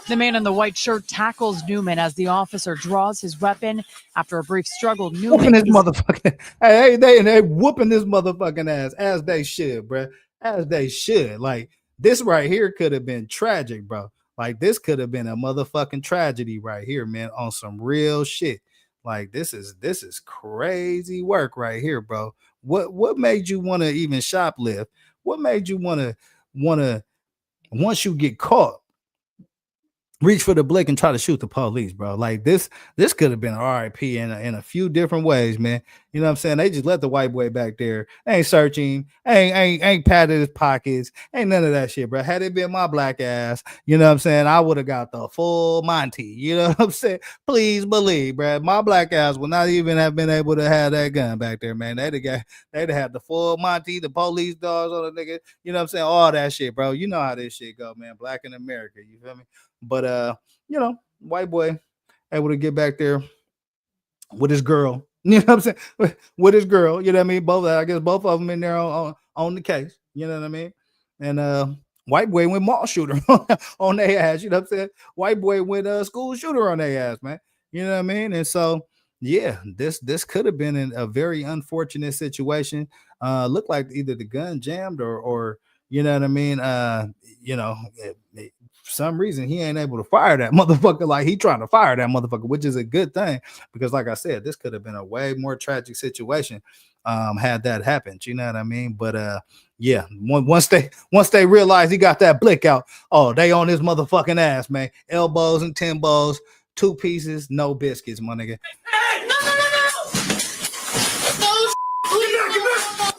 The man in the white shirt tackles Newman as the officer draws his weapon. After a brief struggle, Whooping Newman this is motherfucker. They whooping this motherfucking ass as they should, bro. As they should. Like this right here could have been tragic, bro. Like this could have been a motherfucking tragedy right here, man, on some real shit. Like this is crazy work right here, bro. What made you want to even shoplift? What made you want to once you get caught, reach for the blick and try to shoot the police, bro? Like this could have been an RIP in a few different ways, man. You know what I'm saying? They just let the white boy back there. Ain't searching, ain't patted his pockets, ain't none of that shit, bro. Had it been my black ass, you know what I'm saying, I would have got the full Monty. You know what I'm saying? Please believe, bro, my black ass would not even have been able to have that gun back there, man. They'd have had the full Monty, the police dogs on the nigga, you know what I'm saying? All that shit, bro. You know how this shit go, man. Black in America, you feel me? But you know, white boy able to get back there with his girl. You know what I'm saying? With his girl, you know what I mean? I guess both of them in there on the case. You know what I mean? And white boy went mall shooter on their ass. You know what I'm saying? White boy went school shooter on their ass, man. You know what I mean? And so yeah, this could have been a very unfortunate situation. Looked like either the gun jammed or you know what I mean? You know, for some reason he ain't able to fire that motherfucker like he trying to fire that motherfucker, which is a good thing because like I said, this could have been a way more tragic situation had that happened. You know what I mean? But yeah, once they realize he got that blick out, oh, they on his motherfucking ass, man. Elbows and timbos, 2 pieces, no biscuits, my nigga.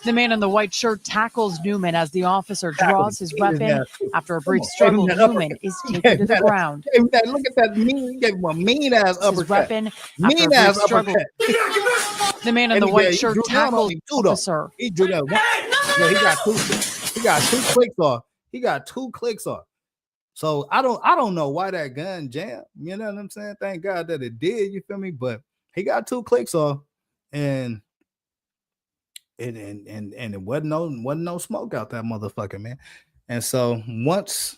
The man in the white shirt tackles Newman as the officer draws his weapon. After a brief struggle, Newman is taken to the ground. Look at that mean, he gave him a mean ass uppercut. Weapon. Mean ass uppercut. The man in the white shirt tackles the officer. He drew that one. Yeah, he got 2 clicks off. He got 2 clicks off. So I don't know why that gun jammed. You know what I'm saying? Thank God that it did. You feel me? But he got 2 clicks off, and it wasn't no smoke out that motherfucker, man. And so once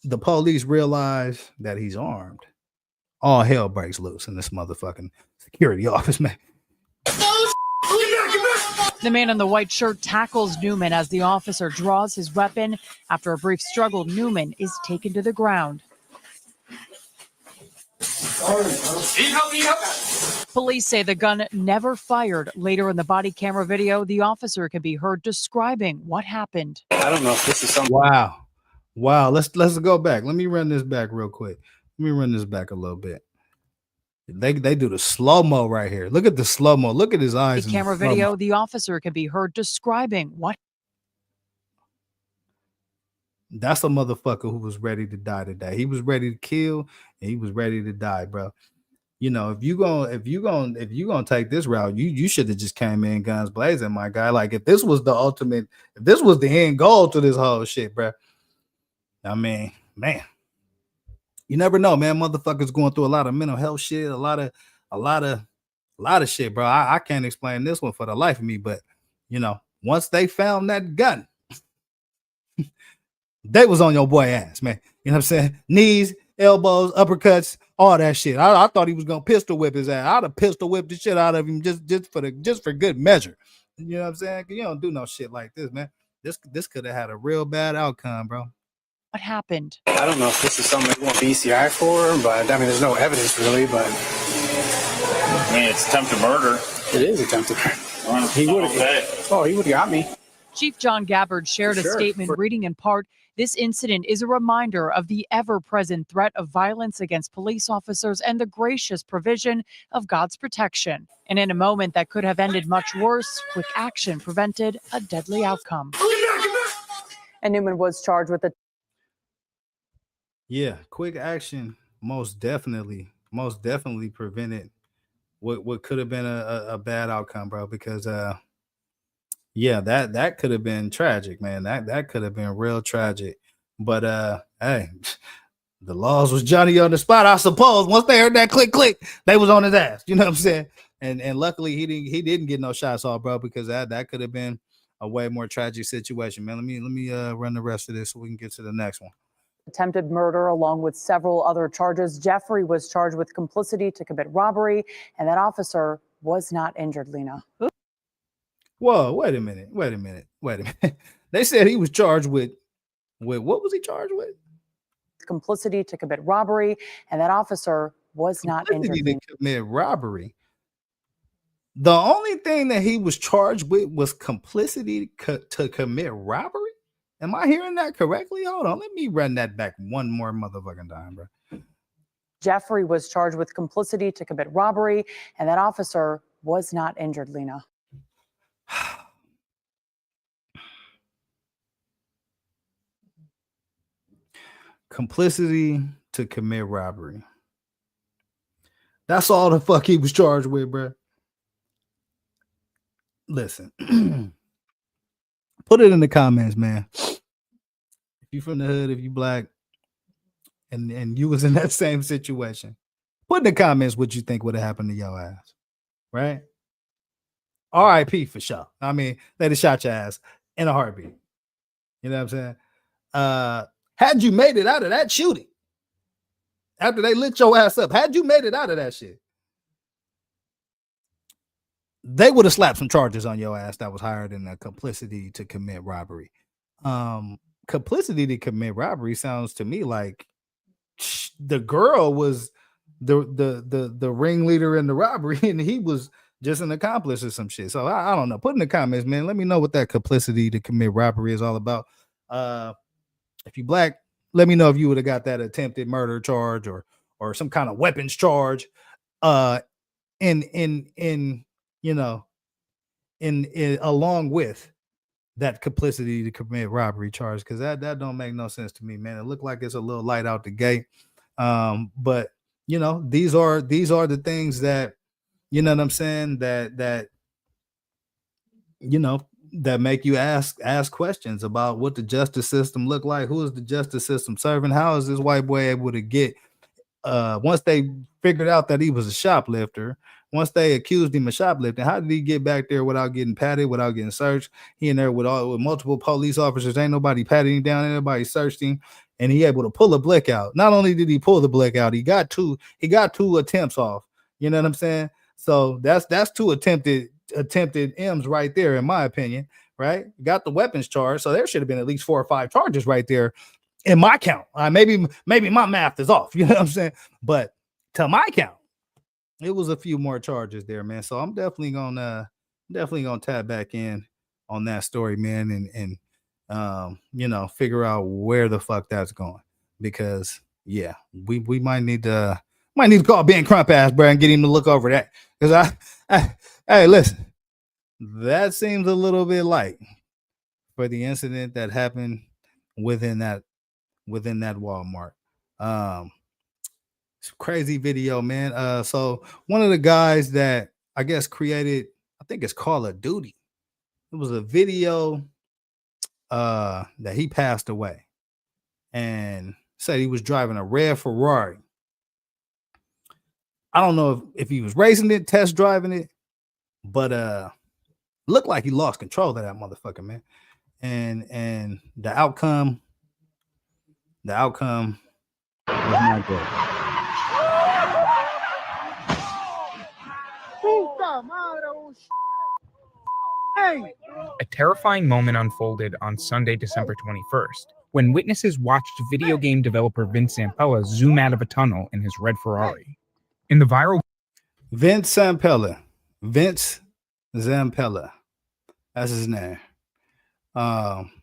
the police realize that he's armed, all hell breaks loose in this motherfucking security office, man. The man in the white shirt tackles Newman as the officer draws his weapon. After a brief struggle, Newman is taken to the ground. Police say the gun never fired. Later in the body camera video, the officer can be heard describing what happened. I don't know if this is something. Wow. Let's go back. Let me run this back real quick. Let me run this back a little bit. They do the slow-mo right here. Look at the slow-mo. Look at his eyes. The camera video, the officer can be heard describing what. That's a motherfucker who was ready to die today. He was ready to kill and he was ready to die, bro. You know, if you gonna take this route, you should have just came in guns blazing, my guy. Like if this was the ultimate, if this was the end goal to this whole shit, bro. I mean, man, you never know, man. Motherfuckers going through a lot of mental health shit, a lot of shit, bro. I can't explain this one for the life of me, but you know, once they found that gun, they was on your boy ass, man. You know what I'm saying? Knees, elbows, uppercuts, all that shit. I thought he was gonna pistol whip his ass. I'd have pistol whipped the shit out of him just for good measure. You know what I'm saying? You don't do no shit like this, man. This could have had a real bad outcome, bro. What happened? I don't know if this is something they want BCI for, but I mean, there's no evidence really, but. I mean, it's attempted murder. It is attempted murder. He would have got me. Chief John Gabbard shared a statement reading in part, "This incident is a reminder of the ever-present threat of violence against police officers and the gracious provision of God's protection. And in a moment that could have ended much worse, quick action prevented a deadly outcome." And Newman was charged with a Yeah, quick action most definitely prevented what could have been a bad outcome, bro, because Yeah, that could have been tragic, man. That could have been real tragic. But hey, the laws was Johnny on the spot, I suppose. Once they heard that click click, they was on his ass. You know what I'm saying? And luckily he didn't get no shots off, bro, because that could have been a way more tragic situation, man. Let me run the rest of this so we can get to the next one. Attempted murder along with several other charges. Jeffrey was charged with complicity to commit robbery, and that officer was not injured, Lena. Whoa, wait a minute. They said he was charged with what was he charged with? Complicity to commit robbery, and that officer was not injured. Complicity to commit robbery. The only thing that he was charged with was complicity to commit robbery. Am I hearing that correctly? Hold on, let me run that back one more motherfucking time, bro. Jeffrey was charged with complicity to commit robbery, and that officer was not injured, Lena. Complicity to commit robbery. That's all the fuck he was charged with, bro. Listen, put it in the comments, man. If you from the hood, if you black, and you was in that same situation, put in the comments what you think would have happened to your ass, right? R.I.P. for sure. I mean, they'd have shot your ass in a heartbeat. You know what I'm saying? Had you made it out of that shooting, after they lit your ass up, had you made it out of that shit, they would have slapped some charges on your ass that was higher than the complicity to commit robbery. Complicity to commit robbery sounds to me like the girl was the ringleader in the robbery and he was just an accomplice or some shit. So I don't know. Put in the comments, man. Let me know what that complicity to commit robbery is all about. If you black, let me know if you would have got that attempted murder charge or some kind of weapons charge. In you know, in along with that complicity to commit robbery charge, because that don't make no sense to me, man. It looked like it's a little light out the gate. But you know, these are the things that, you know what I'm saying, that you know, that make you ask questions about what the justice system look like. Who is the justice system serving? How is this white boy able to get once they figured out that he was a shoplifter, once they accused him of shoplifting, how did he get back there without getting patted, without getting searched? He in there with multiple police officers. Ain't nobody patting him down. Everybody searched him, and he able to pull a blick out. Not only did he pull the blick out, he got two attempts off. You know what I'm saying? So that's two attempted M's right there, in my opinion. Right? Got the weapons charge, so there should have been at least 4 or 5 charges right there. In my count, maybe my math is off, you know what I'm saying? But to my count, it was a few more charges there, man. So I'm definitely gonna tap back in on that story, man, and you know, figure out where the fuck that's going, because yeah, we might need to call Ben Crump ass, bro, and get him to look over that, because hey, listen, that seems a little bit light for the incident that happened within that Walmart. It's a crazy video, man. So one of the guys that I guess created, I think it's Call of Duty. It was a video that he passed away and said he was driving a red Ferrari. I don't know if he was racing it, test driving it, but looked like he lost control of that motherfucker, man. And the outcome was not good. A terrifying moment unfolded on Sunday, December 21st, when witnesses watched video game developer Vince Zampella zoom out of a tunnel in his red Ferrari. In the viral Vince Zampella, that's his name.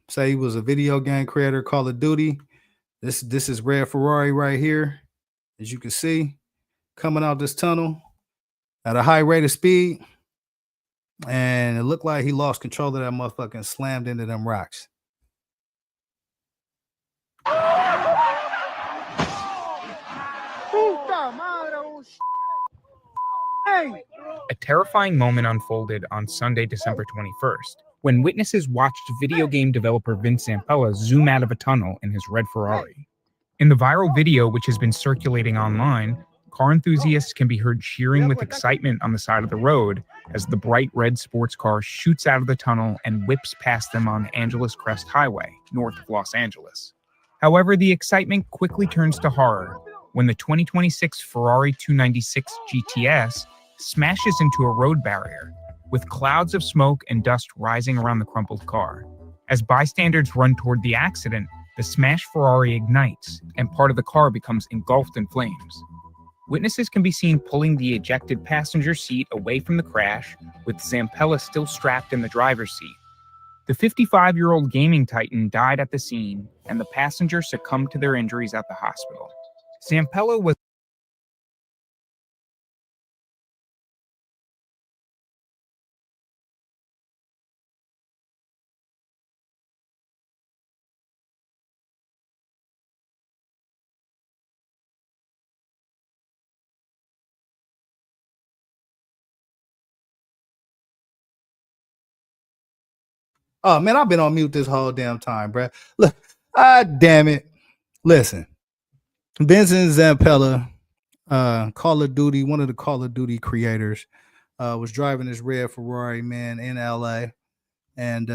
Say he was a video game creator, Call of Duty. This is red Ferrari right here, as you can see, coming out this tunnel at a high rate of speed. And it looked like he lost control of that motherfucker and slammed into them rocks. A terrifying moment unfolded on Sunday, December 21st, when witnesses watched video game developer Vince Zampella zoom out of a tunnel in his red Ferrari. In the viral video, which has been circulating online, car enthusiasts can be heard cheering with excitement on the side of the road as the bright red sports car shoots out of the tunnel and whips past them on Angeles Crest Highway, north of Los Angeles. However, the excitement quickly turns to horror when the 2026 Ferrari 296 GTS smashes into a road barrier, with clouds of smoke and dust rising around the crumpled car. As bystanders run toward the accident, the smashed Ferrari ignites, and part of the car becomes engulfed in flames. Witnesses can be seen pulling the ejected passenger seat away from the crash, with Zampella still strapped in the driver's seat. The 55-year-old gaming titan died at the scene, and the passengers succumbed to their injuries at the hospital. Zampella was Oh man, I've been on mute this whole damn time, bruh. Look, damn it. Listen, Vincent Zampella, Call of Duty, one of the Call of Duty creators, was driving his red Ferrari, man, in LA. And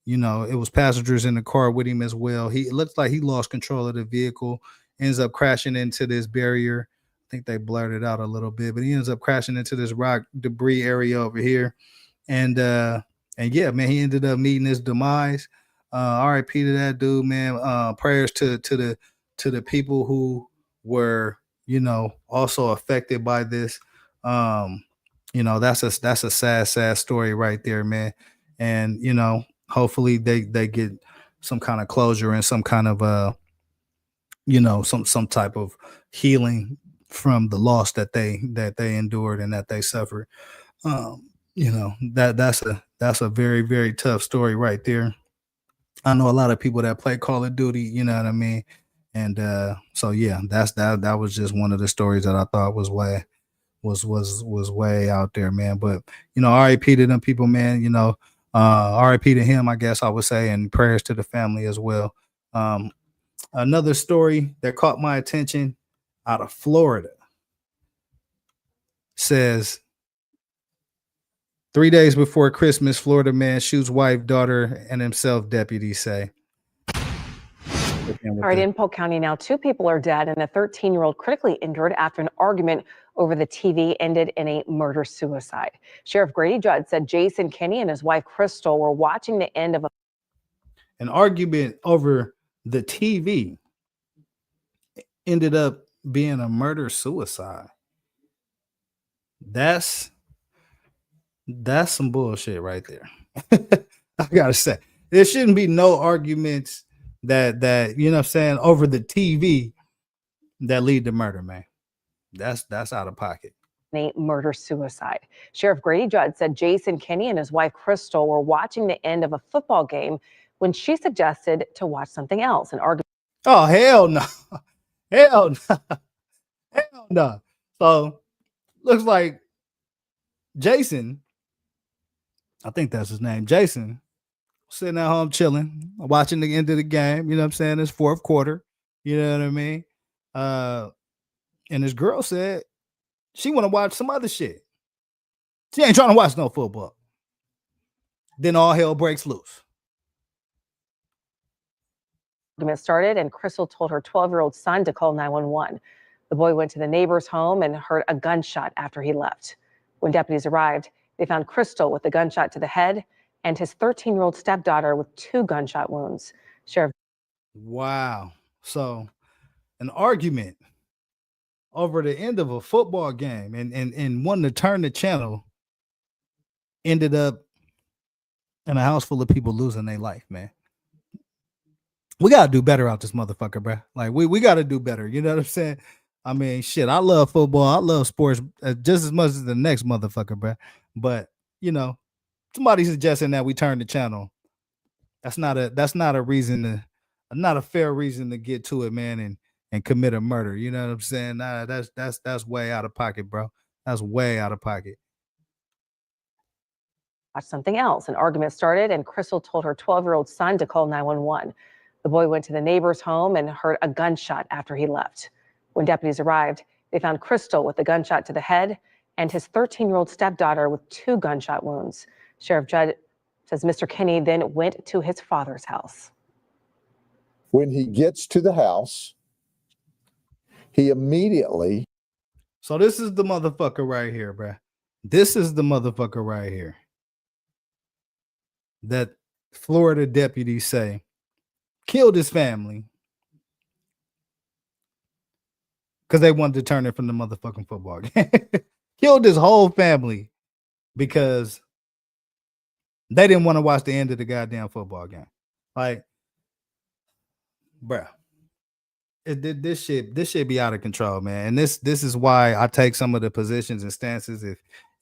you know, it was passengers in the car with him as well. It looks like he lost control of the vehicle, ends up crashing into this barrier. I think they blurred it out a little bit, but he ends up crashing into this rock debris area over here. And yeah, man, he ended up meeting his demise. RIP to that dude, man. Prayers to the people who were, you know, also affected by this. You know, that's a sad story right there, man. And you know, hopefully they get some kind of closure and some kind of you know, some type of healing from the loss that they endured and that they suffered. You know, that's a very, very tough story right there. I know a lot of people that play Call of Duty, you know what I mean? And so yeah, that was just one of the stories that I thought was way out there, man. But you know, RIP to them people, man. You know, RIP to him, I guess I would say, and prayers to the family as well. Another story that caught my attention out of Florida says 3 days before Christmas, Florida man shoots wife, daughter, and himself, deputies say. All right, in Polk County now, 2 people are dead and a 13-year-old critically injured after an argument over the TV ended in a murder-suicide. Sheriff Grady Judd said Jason Kinney and his wife Crystal were watching the end of an argument over the TV ended up being a murder-suicide. That's some bullshit right there. I gotta say, there shouldn't be no arguments that you know what I'm saying over the TV that lead to murder, man. That's out of pocket. a murder-suicide. Sheriff Grady Judd said Jason Kinney and his wife Crystal were watching the end of a football game when she suggested to watch something else. An argument. Oh hell no, hell no, hell no. So looks like Jason, I think that's his name, Jason, sitting at home chilling, watching the end of the game. You know what I'm saying? It's fourth quarter. You know what I mean? And his girl said she want to watch some other shit. She ain't trying to watch no football. Then all hell breaks loose. Argument started, and Crystal told her 12-year-old son to call 911. The boy went to the neighbor's home and heard a gunshot after he left. When deputies arrived, they found Crystal with a gunshot to the head and his 13-year-old stepdaughter with 2 gunshot wounds. Sheriff. Wow. So an argument over the end of a football game and wanting to turn the channel ended up in a house full of people losing their life, man. We got to do better out this motherfucker, bro. Like we got to do better. You know what I'm saying? I mean, shit, I love football. I love sports just as much as the next motherfucker, bro. But, you know, somebody suggesting that we turn the channel. That's not a reason to, not a fair reason to get to it, man, and commit a murder. You know what I'm saying? Nah, that's way out of pocket, bro. That's way out of pocket. something else. An argument started, and Crystal told her 12-year-old son to call 911. The boy went to the neighbor's home and heard a gunshot after he left. When deputies arrived, they found Crystal with a gunshot to the head and his 13-year-old stepdaughter with 2 gunshot wounds. Sheriff Judd says Mr. Kinney then went to his father's house. When he gets to the house, he immediately. So this is the motherfucker right here, bruh. This is the motherfucker right here that Florida deputies say killed his family because they wanted to turn it from the motherfucking football game. Killed his whole family because they didn't want to watch the end of the goddamn football game. Like, bruh, this shit be out of control, man. And this is why I take some of the positions and stances.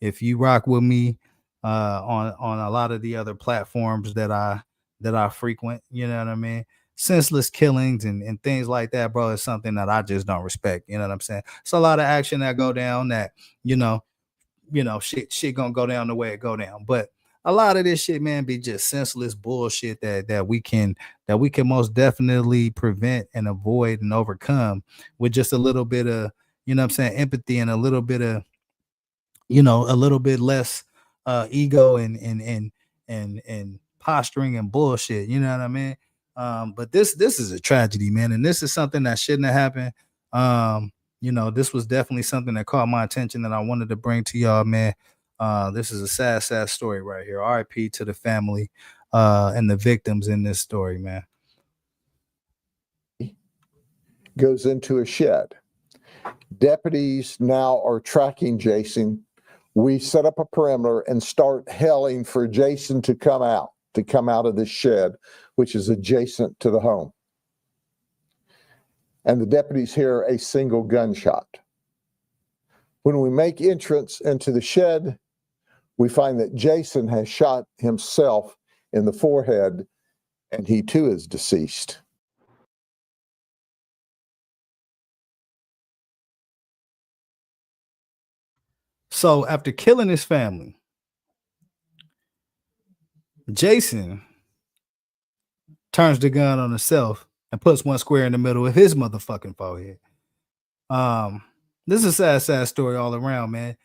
If you rock with me on a lot of the other platforms that I frequent, you know what I mean? Senseless killings and things like that, bro, is something that I just don't respect. You know what I'm saying? It's a lot of action that go down that, you know, shit gonna go down the way it go down. But a lot of this shit, man, be just senseless bullshit that we can most definitely prevent and avoid and overcome with just a little bit of, you know what I'm saying, empathy and a little bit of, you know, a little bit less ego and posturing and bullshit. You know what I mean? But this is a tragedy, man, and this is something that shouldn't have happened. You know, this was definitely something that caught my attention that I wanted to bring to y'all, man. This is a sad story right here. RIP to the family and the victims in this story, man. Goes into a shed. Deputies now are tracking Jason. We set up a perimeter and start hailing for Jason to come out of this shed, which is adjacent to the home. And the deputies hear a single gunshot. When we make entrance into the shed, we find that Jason has shot himself in the forehead, and he too is deceased. So after killing his family, Jason turns the gun on himself and puts one square in the middle of his motherfucking forehead. This is a sad story all around, man.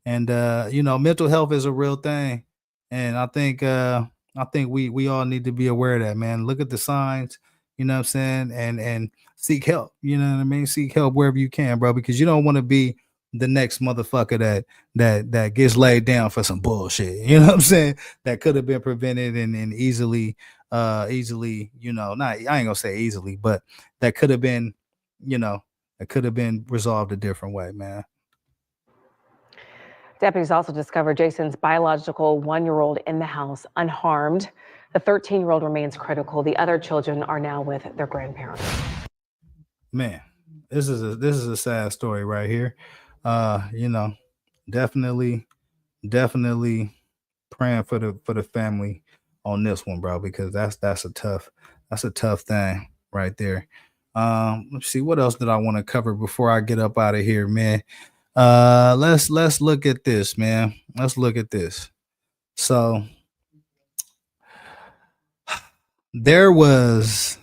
And you know, mental health is a real thing. And I think we all need to be aware of that, man. Look at the signs, you know what I'm saying, and seek help. You know what I mean? Seek help wherever you can, bro, because you don't want to be the next motherfucker that gets laid down for some bullshit. You know what I'm saying? That could have been prevented and easily, you know, I ain't gonna say easily, but that could have been, you know, it could have been resolved a different way, man. Deputies also discovered Jason's biological 1-year-old in the house unharmed. The 13-year-old remains critical. The other children are now with their grandparents. Man, this is a sad story right here. You know, definitely praying for the family on this one, bro, because that's a tough thing right there. Let's see, what else did I want to cover before I get up out of here, man? Let's look at this, man. Let's look at this. So there was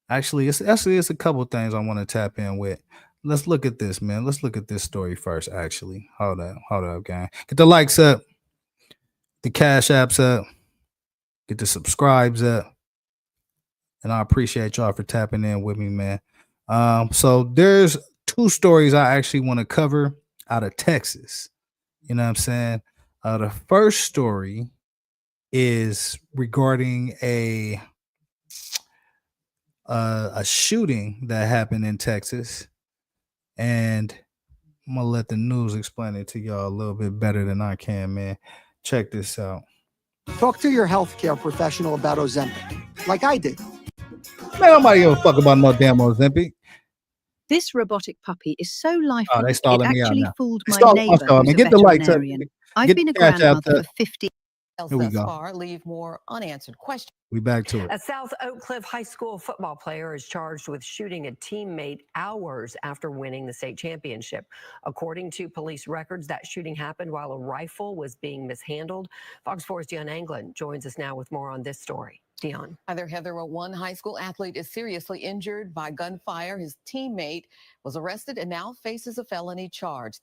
actually it's a couple things I want to tap in with. Let's look at this, man. Let's look at this story first. Actually, hold up, gang. Get the likes up, the cash apps up, get the subscribes up, and I appreciate y'all for tapping in with me, man. So there's 2 stories I actually want to cover out of Texas. You know what I'm saying? The first story is regarding a shooting that happened in Texas, and I'm gonna let the news explain it to y'all a little bit better than I can, man. Check this out. Talk to your healthcare professional about Ozempic, like I did. Man, nobody give a fuck about no damn Ozempic. This robotic puppy is so lifeless. Oh, they stalling it me out actually now. fooled my neighbor, who's a get the likes up. veterinarian. I've Get been a the cash app grandmother up. for 50 Here we thus go. far leave more unanswered questions. We back to it. A South Oak Cliff High School football player is charged with shooting a teammate hours after winning the state championship. According to police records, that shooting happened while a rifle was being mishandled. Fox 4's Dion Anglin joins us now with more on this story. Dion. Heather, one high school athlete is seriously injured by gunfire. His teammate was arrested and now faces a felony charge.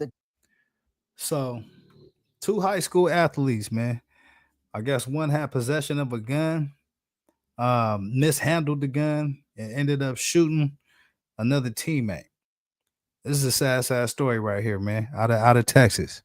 So, 2 high school athletes, man. I guess one had possession of a gun, mishandled the gun, and ended up shooting another teammate. This is a sad story right here, man. Out of Texas.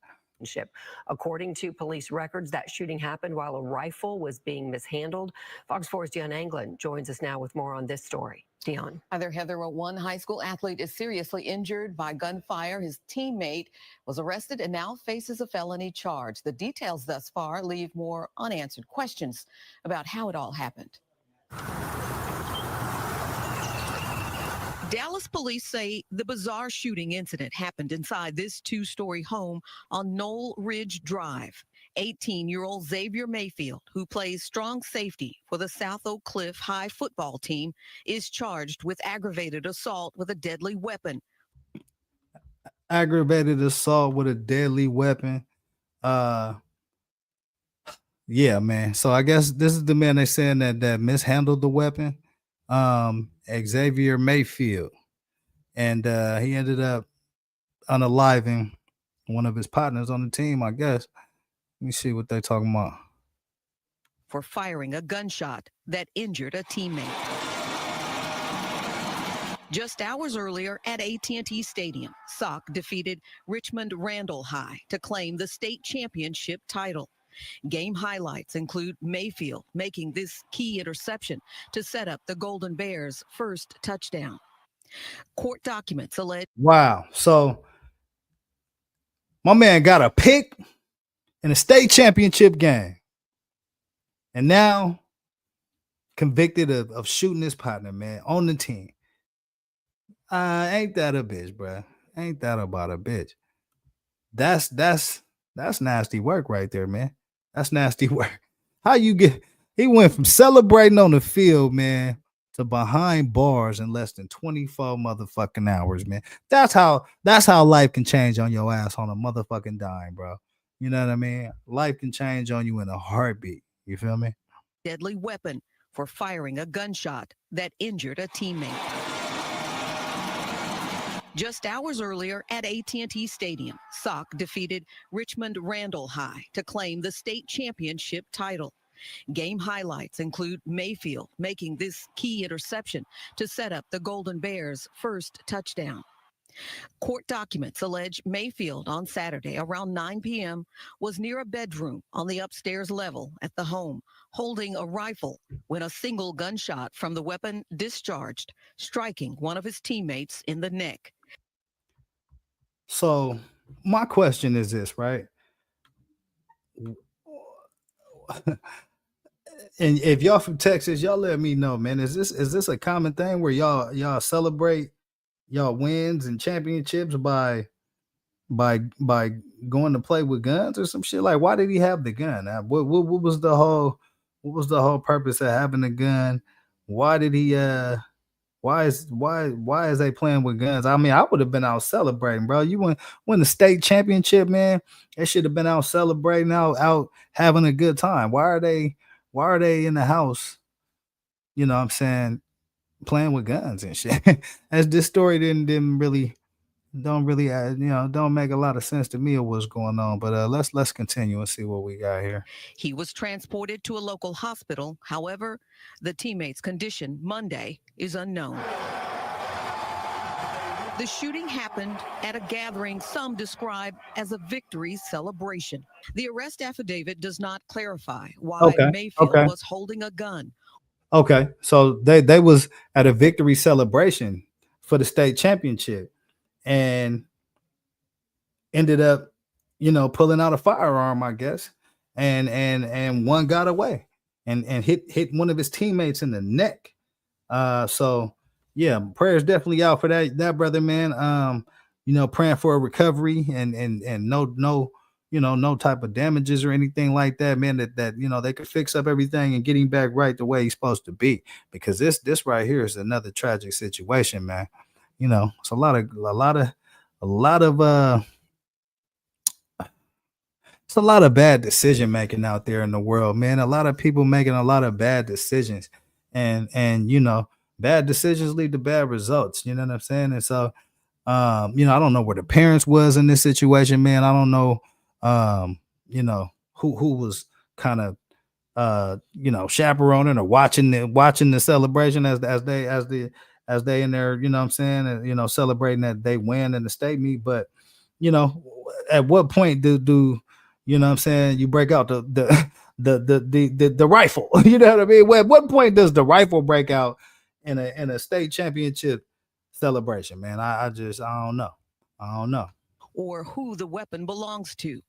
According to police records, that shooting happened while a rifle was being mishandled. Fox 4's Dion Anglin joins us now with more on this story. Dion. Heather, one high school athlete is seriously injured by gunfire. His teammate was arrested and now faces a felony charge. The details thus far leave more unanswered questions about how it all happened. Dallas police say the bizarre shooting incident happened inside this 2-story home on Knoll Ridge Drive. 18-year-old Xavier Mayfield, who plays strong safety for the South Oak Cliff High football team, is charged with aggravated assault with a deadly weapon. Aggravated assault with a deadly weapon. Yeah, man. So I guess this is the man they saying that mishandled the weapon. Xavier Mayfield. And he ended up unaliving one of his partners on the team, I guess. Let me see what they're talking about. For firing a gunshot that injured a teammate. Just hours earlier at AT&T Stadium, Sock defeated Richmond Randall High to claim the state championship title. Game highlights include Mayfield making this key interception to set up the Golden Bears' first touchdown. Court documents allege. Wow. So my man got a pick in a state championship game. And now convicted of shooting his partner, man, on the team. Ain't that a bitch, bro? Ain't that about a bitch? That's nasty work right there, man. That's nasty work. How you get? He went from celebrating on the field, man, to behind bars in less than 24 motherfucking hours, man. That's how life can change on your ass on a motherfucking dime, bro. You know what I mean? Life can change on you in a heartbeat. You feel me? Deadly weapon for firing a gunshot that injured a teammate. Just hours earlier at AT&T Stadium, Sock defeated Richmond Randall High to claim the state championship title. Game highlights include Mayfield making this key interception to set up the Golden Bears' first touchdown. Court documents allege Mayfield on Saturday around 9 p.m. was near a bedroom on the upstairs level at the home, holding a rifle when a single gunshot from the weapon discharged, striking one of his teammates in the neck. So my question is this, right? And if y'all from Texas, y'all let me know, man. Is this a common thing where y'all celebrate y'all wins and championships by going to play with guns or some shit? Like, why did he have the gun? What was the whole purpose of having the gun? Why did he why is they playing with guns? I mean, I would have been out celebrating, bro. You win the state championship, man. They should have been out celebrating, out having a good time. Why are they in the house? You know what I'm saying, playing with guns and shit. As this story don't really don't make a lot of sense to me of what's going on. But let's continue and see what we got here. He was transported to a local hospital. However, the teammate's condition Monday is unknown. The shooting happened at a gathering some describe as a victory celebration. The arrest affidavit does not clarify why Mayfield was holding a gun. Okay, so they was at a victory celebration for the state championship and ended up, pulling out a firearm, I guess, and one got away and hit one of his teammates in the neck. So yeah, prayers definitely out for that brother, man. Praying for a recovery and no no type of damages or anything like that, man, that they could fix up everything and get him back right the way he's supposed to be. Because this right here is another tragic situation, man. It's a lot of it's a lot of bad decision making out there in the world, man. A lot of people making a lot of bad decisions, and bad decisions lead to bad results. You know what I'm saying? And so, I don't know where the parents was in this situation, man. I don't know, who was kind of chaperoning or watching the celebration as they in there, you know what I'm saying, and celebrating that they win in the state meet. But at what point do you know what I'm saying, you break out the rifle? You know what I mean? At what point does the rifle break out in a state championship celebration, man? I don't know. Or who the weapon belongs to.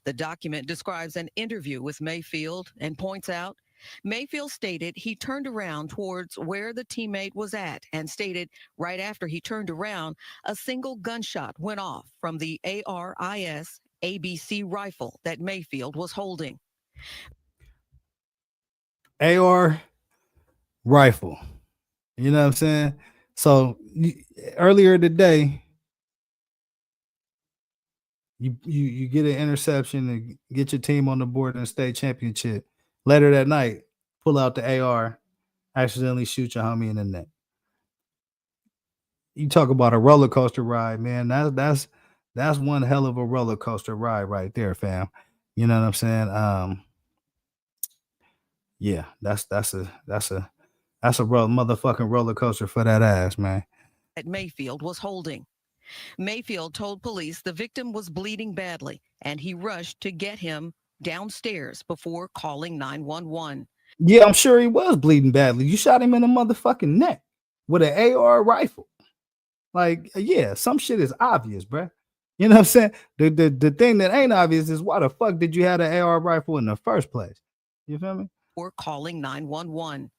The document describes an interview with Mayfield and points out Mayfield stated he turned around towards where the teammate was at and stated right after he turned around, a single gunshot went off from the ARIS ABC rifle that Mayfield was holding. AR rifle. You know what I'm saying? So earlier today, you get an interception and get your team on the board in the state championship. Later that night, pull out the AR, accidentally shoot your homie in the neck. You talk about a roller coaster ride, man. That's one hell of a roller coaster ride right there, fam. You know what I'm saying? Yeah, that's a motherfucking roller coaster for that ass, man. That Mayfield was holding. Mayfield told police the victim was bleeding badly and he rushed to get him downstairs before calling 911. Yeah, I'm sure he was bleeding badly. You shot him in the motherfucking neck with an AR rifle. Like, yeah, some shit is obvious, bruh. You know what I'm saying? The thing that ain't obvious is why the fuck did you have an AR rifle in the first place? You feel me? Or calling 911.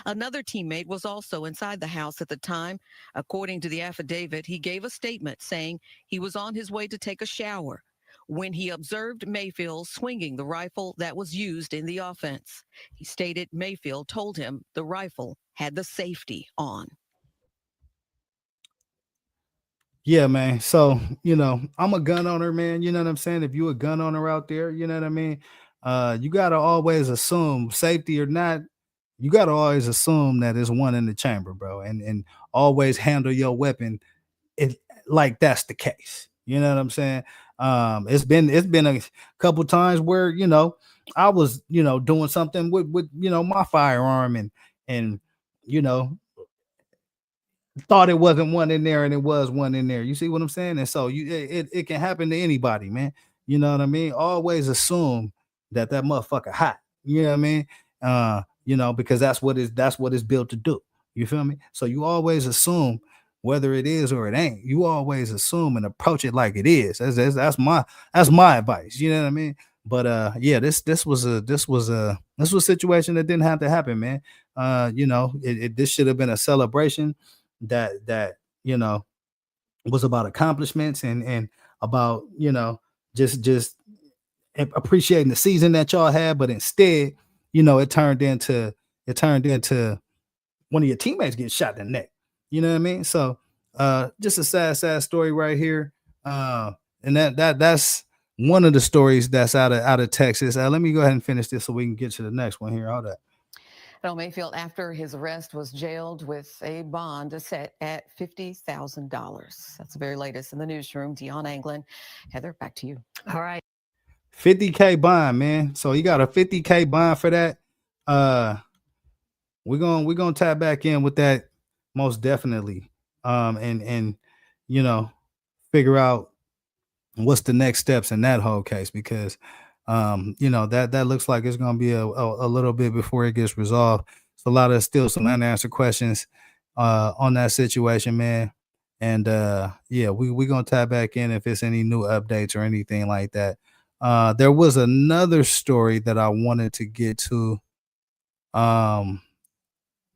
Another teammate was also inside the house at the time. According to the affidavit, he gave a statement saying he was on his way to take a shower when he observed Mayfield swinging the rifle that was used in the offense. He stated Mayfield told him the rifle had the safety on. Yeah, man. So, I'm a gun owner, man. You know what I'm saying? If you a gun owner out there, you know what I mean? You got to always assume, safety or not, you got to always assume that there's one in the chamber, bro. And always handle your weapon like that's the case. You know what I'm saying? It's been a couple times where, I was, doing something with my firearm and thought it wasn't one in there and it was one in there. You see what I'm saying? And so it can happen to anybody, man. You know what I mean? Always assume that motherfucker hot. You know what I mean? Because that's what it's built to do. You feel me? So you always assume whether it is or it ain't. You always assume and approach it like it is. That's my advice. You know what I mean? But yeah, this was a situation that didn't have to happen, man. This should have been a celebration that was about accomplishments and about just appreciating the season that y'all had, but instead it turned into one of your teammates getting shot in the neck. You know what I mean? So just a sad story right here. And that's one of the stories that's out of Texas. Let me go ahead and finish this so we can get to the next one here. Hold up. Mayfield, after his arrest, was jailed with a bond set at $50,000. That's the very latest in the newsroom. Dion Anglin. Heather, back to you. All right. $50K bond, man. So he got a $50K bond for that. We're gonna tap back in with that most definitely. And figure out what's the next steps in that whole case, because that looks like it's gonna be a little bit before it gets resolved. It's a lot of still some unanswered questions on that situation, man. And yeah, we're gonna tap back in if it's any new updates or anything like that. There was another story that I wanted to get to out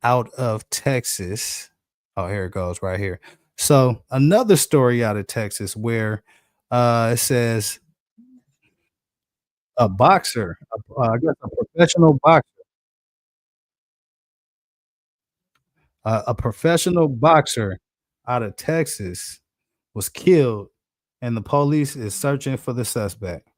of Texas. Oh, here it goes right here. So another story out of Texas where it says A boxer, I guess a professional boxer. A professional boxer out of Texas was killed, and the police is searching for the suspect.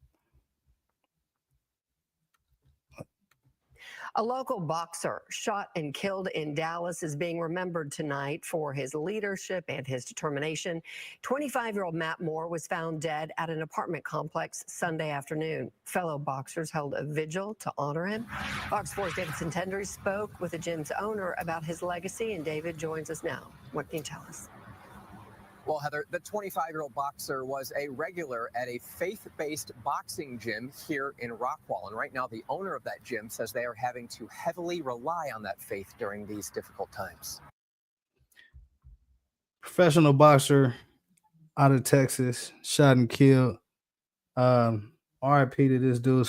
A local boxer shot and killed in Dallas is being remembered tonight for his leadership and his determination. 25-year-old Matt Moore was found dead at an apartment complex Sunday afternoon. Fellow boxers held a vigil to honor him. Fox 4's David Sintendry spoke with the gym's owner about his legacy, and David joins us now. What can you tell us? Well, Heather, the 25-year-old boxer was a regular at a faith-based boxing gym here in Rockwall. And right now, the owner of that gym says they are having to heavily rely on that faith during these difficult times. Professional boxer out of Texas, shot and killed. RIP to this dude,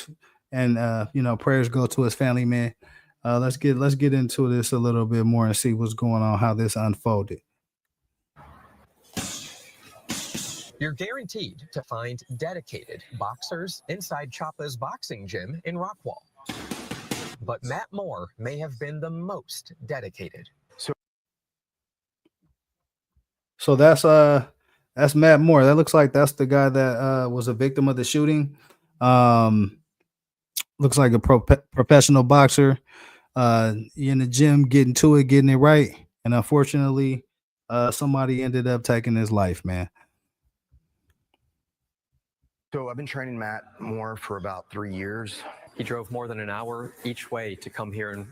and prayers go to his family, man. Let's get into this a little bit more and see what's going on, how this unfolded. You're guaranteed to find dedicated boxers inside Choppa's boxing gym in Rockwall. But Matt Moore may have been the most dedicated. So that's Matt Moore. That looks like that's the guy that was a victim of the shooting. Looks like a professional boxer in the gym, getting to it, getting it right. And unfortunately, somebody ended up taking his life, man. So I've been training Matt Moore for about 3 years. He drove more than an hour each way to come here and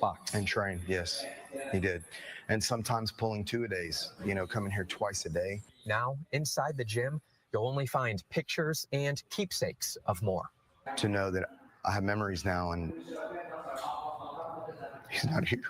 box. And train, yes, he did. And sometimes pulling 2-a-days, coming here twice a day. Now, inside the gym, you'll only find pictures and keepsakes of Moore. To know that I have memories now and he's not here.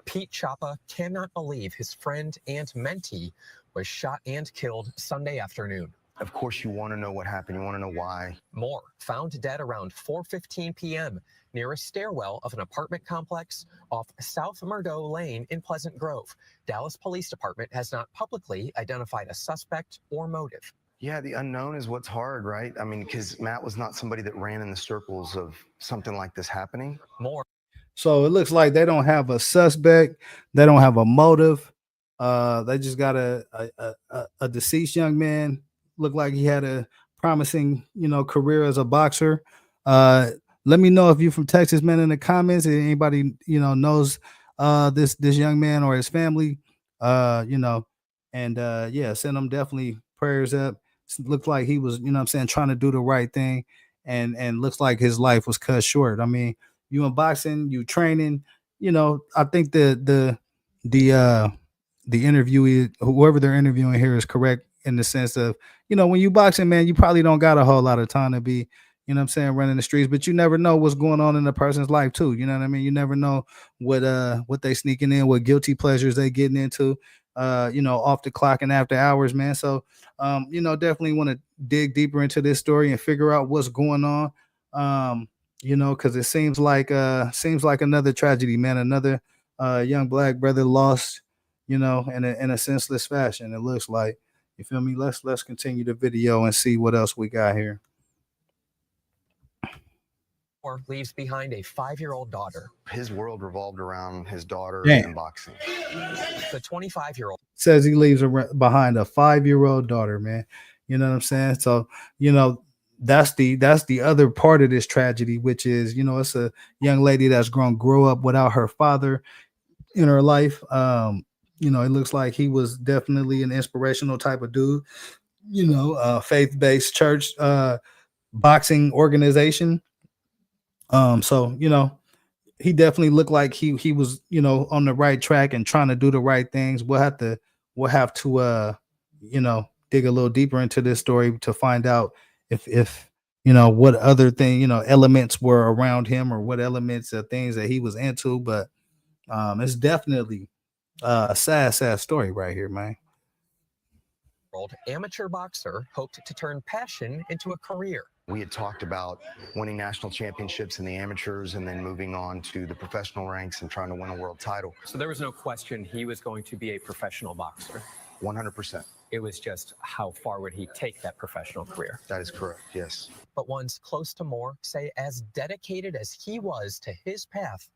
Pete Choppa cannot believe his friend and mentee was shot and killed Sunday afternoon. Of course, you want to know what happened. You want to know why. Moore found dead around 4:15 p.m. near a stairwell of an apartment complex off South Murdo Lane in Pleasant Grove. Dallas Police Department has not publicly identified a suspect or motive. Yeah, the unknown is what's hard, right? I mean, because Matt was not somebody that ran in the circles of something like this happening. Moore. So it looks like they don't have a suspect. They don't have a motive. They just got a deceased young man. Looked like he had a promising, career as a boxer. Let me know if you're from Texas, man, in the comments. If anybody, knows this young man or his family, and send them definitely prayers up. Looked like he was, trying to do the right thing, and looks like his life was cut short. I mean, you in boxing, you training, I think the interviewee, whoever they're interviewing here, is correct in the sense of, when you boxing, man, you probably don't got a whole lot of time to be, running the streets, but you never know what's going on in a person's life too. You know what I mean? You never know what they sneaking in, what guilty pleasures they getting into, off the clock and after hours, man. So, definitely want to dig deeper into this story and figure out what's going on. Because it seems like another tragedy, man. Another young black brother lost, in a senseless fashion. It looks like. You feel me? Let's continue the video and see what else we got here. Moore leaves behind a 5-year-old daughter. His world revolved around his daughter and boxing. The 25-year-old says he leaves behind a 5-year-old daughter, man. You know what I'm saying? So, that's the other part of this tragedy, which is, it's a young lady that's grow up without her father in her life. It looks like he was definitely an inspirational type of dude, faith-based church, boxing organization. So, he definitely looked like he was, on the right track and trying to do the right things. We'll have to dig a little deeper into this story to find out if what other thing, elements were around him or what elements of things that he was into. But it's definitely a sad story right here, man. Amateur boxer hoped to turn passion into a career. We had talked about winning national championships in the amateurs and then moving on to the professional ranks and trying to win a world title. So there was no question he was going to be a professional boxer. 100%. It was just how far would he take that professional career? That is correct, yes. But ones close to Moore say as dedicated as he was to his path,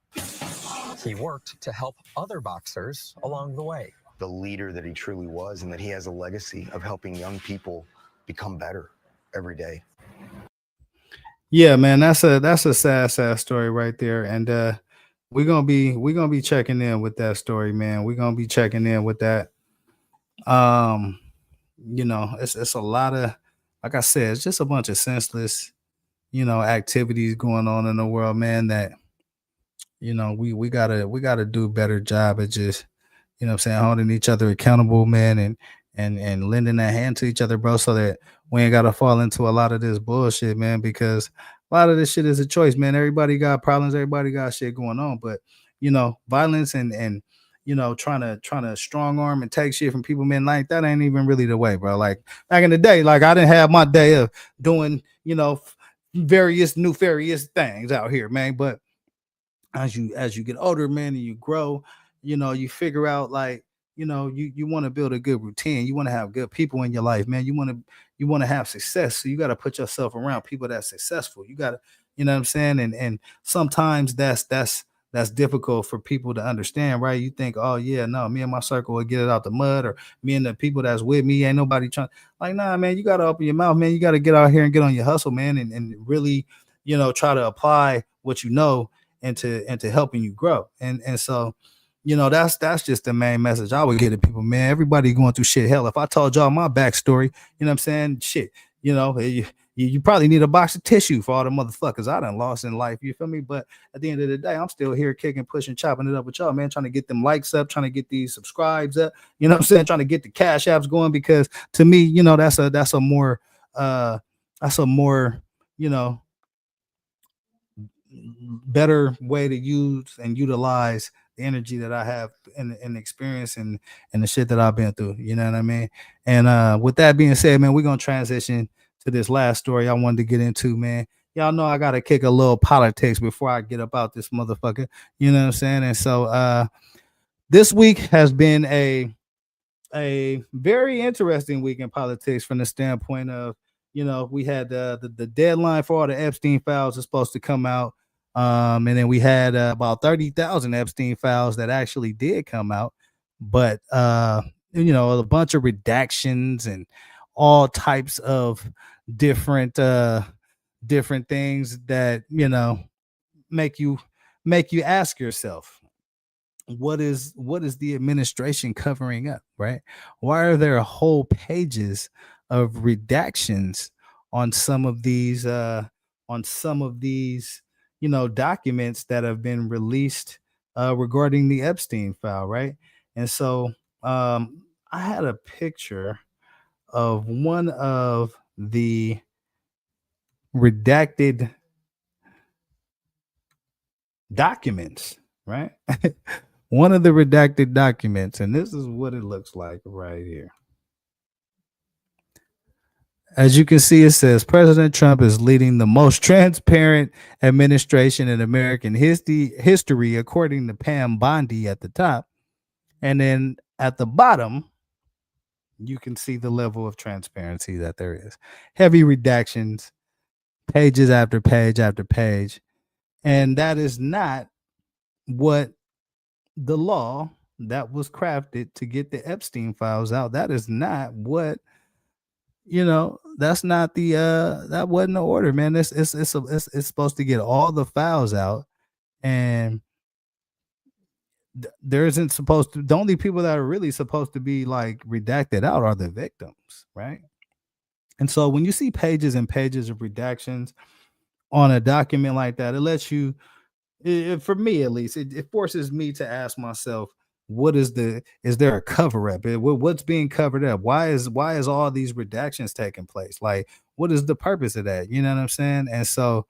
he worked to help other boxers along the way. The leader that he truly was, and that he has a legacy of helping young people become better every day. Yeah, man, that's a sad story right there. And we're gonna be checking in with that story, man. We're gonna be checking in with that. It's a lot of, like I said, it's just a bunch of senseless, activities going on in the world, man, that we gotta do a better job at just, holding each other accountable, man, and lending that hand to each other, bro, so that we ain't gotta fall into a lot of this bullshit, man, because a lot of this shit is a choice, man. Everybody got problems, everybody got shit going on, but violence and trying to strong arm and take shit from people, man, like that ain't even really the way, bro. Like back in the day, like I didn't have my day of doing, various nefarious things out here, man. But as you get older, man, and you grow, you figure out like, you want to build a good routine. You want to have good people in your life, man. You want to have success. So you got to put yourself around people that's successful. You got to, you know what I'm saying? And sometimes that's difficult for people to understand, right? You think, oh yeah, no, me and my circle will get it out the mud, or me and the people that's with me, ain't nobody trying. Like, nah, man, you got to open your mouth, man. You got to get out here and get on your hustle, man, and really, try to apply what you know into helping you grow. And so, that's just the main message I would get to people, man. Everybody going through shit. Hell, if I told y'all my backstory, you know what I'm saying? Shit, you probably need a box of tissue for all the motherfuckers I done lost in life. You feel me? But at the end of the day, I'm still here kicking, pushing, chopping it up with y'all, man, trying to get them likes up, trying to get these subscribes up, you know what I'm saying? Trying to get the cash apps going, because to me, that's a more, better way to use and utilize the energy that I have and experience and the shit that I've been through. You know what I mean? And with that being said, man, we're gonna transition to this last story I wanted to get into, man. Y'all know I gotta kick a little politics before I get about this motherfucker. You know what I'm saying? And so this week has been a very interesting week in politics from the standpoint of, we had the deadline for all the Epstein files is supposed to come out. And then we had about 30,000 Epstein files that actually did come out, but a bunch of redactions and all types of different things that make you ask yourself, what is the administration covering up, right? Why are there whole pages of redactions on some of these documents that have been released regarding the Epstein file, right? And so I had a picture of one of the redacted documents, right? One of the redacted documents, and this is what it looks like right here. As you can see, it says President Trump is leading the most transparent administration in American history, according to Pam Bondi at the top. And then at the bottom, you can see the level of transparency that there is. Heavy redactions, pages after page after page. And that is not what the law that was crafted to get the Epstein files out. That is not what, that's not the that wasn't the order, man. It's supposed to get all the files out, and there isn't supposed to, the only people that are really supposed to be like redacted out are the victims, right? And so when you see pages and pages of redactions on a document like that, it lets you, for me at least, it forces me to ask myself, is there a cover up? What's being covered up? Why is all these redactions taking place? Like, what is the purpose of that? You know what I'm saying? And so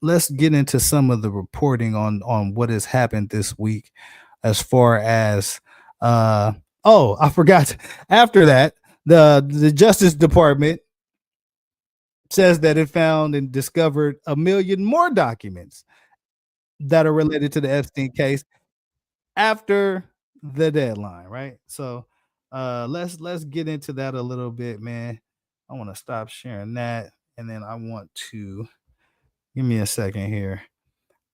let's get into some of the reporting on what has happened this week, as far as I forgot. After that, the Justice Department says that it found and discovered 1 million more documents that are related to the Epstein case after the deadline, right? So let's get into that a little bit, man. I want to stop sharing that, and then I want to give me a second here.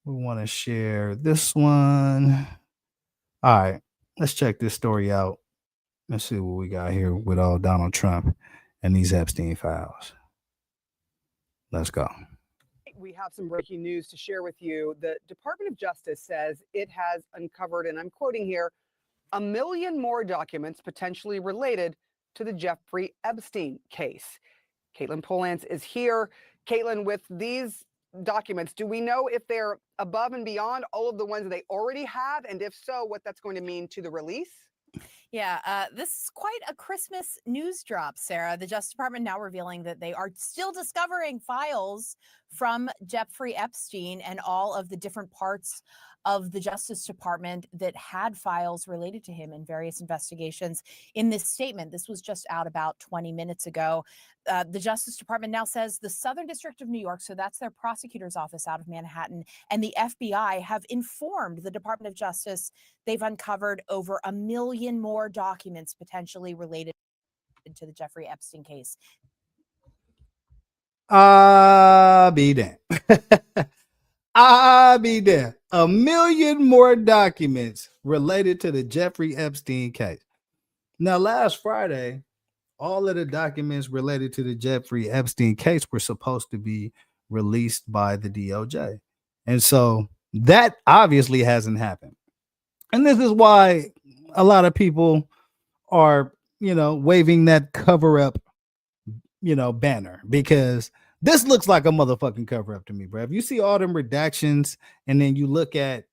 We want to share this one. All right, let's check this story out. Let's see what we got here with all Donald Trump and these Epstein files. Let's go. We have some breaking news to share with you. The Department of Justice says it has uncovered, and I'm quoting here, 1 million more documents potentially related to the Jeffrey Epstein case. Caitlin Polance is here. Caitlin, with these documents, do we know if they're above and beyond all of the ones they already have? And if so, what that's going to mean to the release? Yeah, this is quite a Christmas news drop, Sarah. The Justice Department now revealing that they are still discovering files from Jeffrey Epstein and all of the different parts of the Justice Department that had files related to him in various investigations. In this statement, this was just out about 20 minutes ago. The Justice Department now says the Southern District of New York, so that's their prosecutor's office out of Manhattan, and the FBI have informed the Department of Justice they've uncovered over 1 million more documents potentially related to the Jeffrey Epstein case. Be damned. Be damned. 1 million more documents related to the Jeffrey Epstein case. Now, last Friday, all of the documents related to the Jeffrey Epstein case were supposed to be released by the DOJ. And so that obviously hasn't happened. And this is why a lot of people are, waving that cover up, banner, because this looks like a motherfucking cover up to me, bro. If you see all them redactions and then you look at,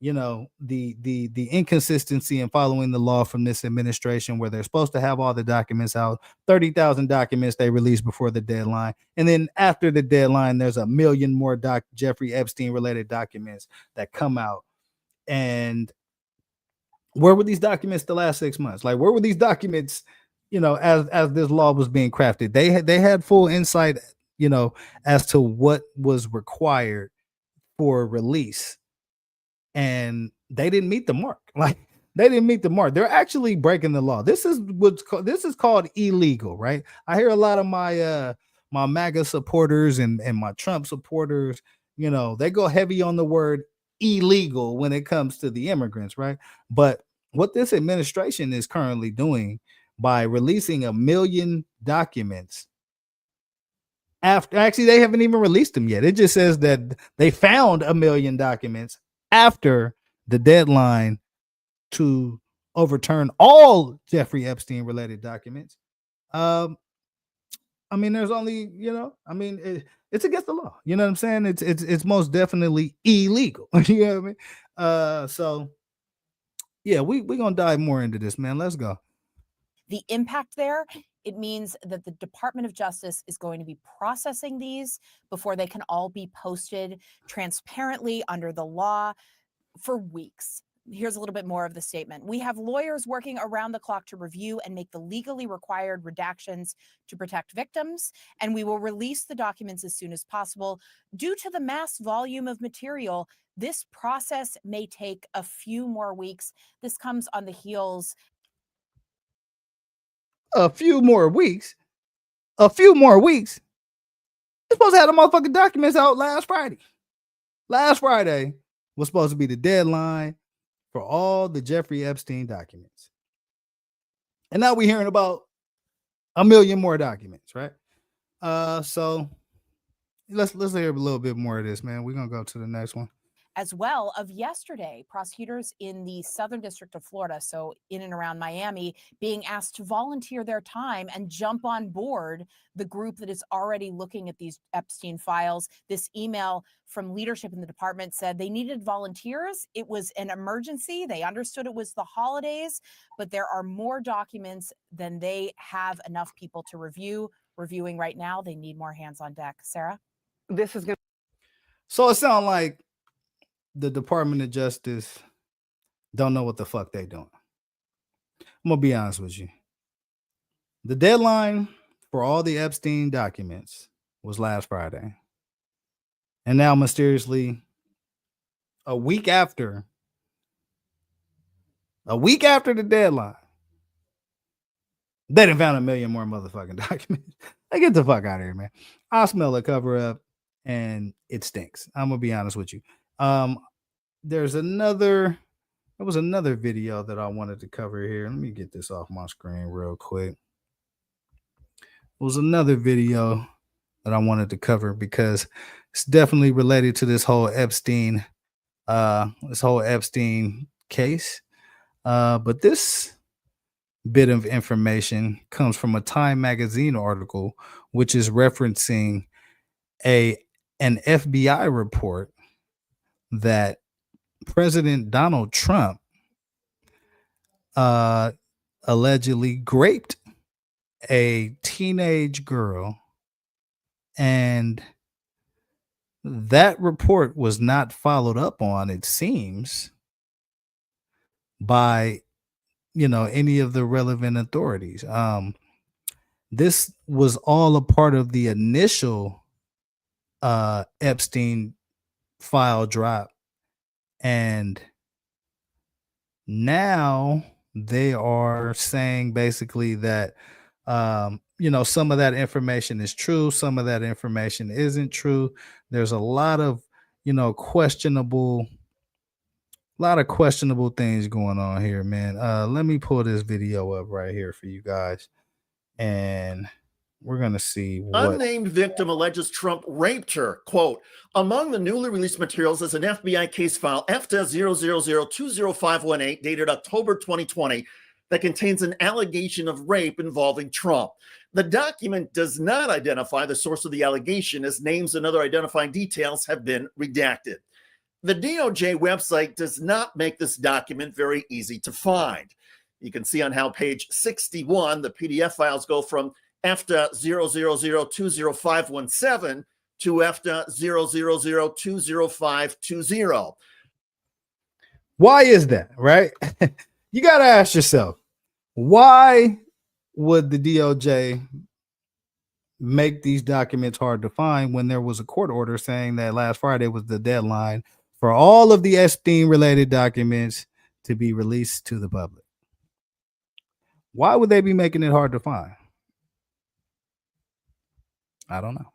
the inconsistency in following the law from this administration, where they're supposed to have all the documents out, 30,000 documents they released before the deadline. And then after the deadline, there's 1 million more Jeffrey Epstein related documents that come out. And where were these documents the last 6 months? Like, where were these documents, as this law was being crafted? They had full insight, as to what was required for release. And they didn't meet the mark. Like, they didn't meet the mark. They're actually breaking the law. This is called illegal, right? I hear a lot of my my MAGA supporters and my Trump supporters, they go heavy on the word illegal when it comes to the immigrants, right? But what this administration is currently doing by releasing 1 million documents, actually they haven't even released them yet. It just says that they found 1 million documents after the deadline to overturn all Jeffrey Epstein related documents. I mean, there's only, it's against the law. You know what I'm saying? It's most definitely illegal. You know what I mean? So yeah, we're gonna dive more into this, man. Let's go. The impact there, it means that the Department of Justice is going to be processing these before they can all be posted transparently under the law for weeks. Here's a little bit more of the statement. We have lawyers working around the clock to review and make the legally required redactions to protect victims, and we will release the documents as soon as possible. Due to the mass volume of material, this process may take a few more weeks. This comes on the heels. A few more weeks? A few more weeks? You're supposed to have the motherfucking documents out last Friday. Last Friday was supposed to be the deadline for all the Jeffrey Epstein documents. And now we're hearing about 1 million more documents, right? So let's hear a little bit more of this, man. We're gonna go to the next one. As well of yesterday, prosecutors in the Southern District of Florida, so in and around Miami, being asked to volunteer their time and jump on board the group that is already looking at these Epstein files. This email from leadership in the department said they needed volunteers. It was an emergency. They understood it was the holidays, but there are more documents than they have enough people to reviewing right now. They need more hands on deck. Sarah? This is going to. So it sounds like the Department of Justice don't know what the fuck they doing. I'm gonna be honest with you. The deadline for all the Epstein documents was last Friday. And now mysteriously, a week after A week after the deadline, they done found a million more motherfucking documents. Like, get the fuck out of here, man. I smell a cover up and it stinks. I'm gonna be honest with you. There was another video that I wanted to cover here. Let me get this off my screen real quick. It was another video that I wanted to cover because it's definitely related to this whole Epstein case. But this bit of information comes from a Time magazine article, which is referencing an FBI report that President Donald Trump allegedly raped a teenage girl, and that report was not followed up on, it seems, by any of the relevant authorities. This was all a part of the initial Epstein file drop, and now they are saying basically that some of that information is true, some of that information isn't true. There's a lot of questionable things going on here, man. Let me pull this video up right here for you guys, and we're gonna see what unnamed victim alleges Trump raped her. Quote, among the newly released materials is an FBI case file FTA 000200518 dated October 2020 that contains an allegation of rape involving Trump. The document does not identify the source of the allegation, as names and other identifying details have been redacted. The DOJ website does not make this document very easy to find. You can see on how page 61, the PDF files go from FTA 000200517 to FTA 000200520. Why is that, right? You got to ask yourself, why would the DOJ make these documents hard to find when there was a court order saying that last Friday was the deadline for all of the Epstein related documents to be released to the public? Why would they be making it hard to find? I don't know.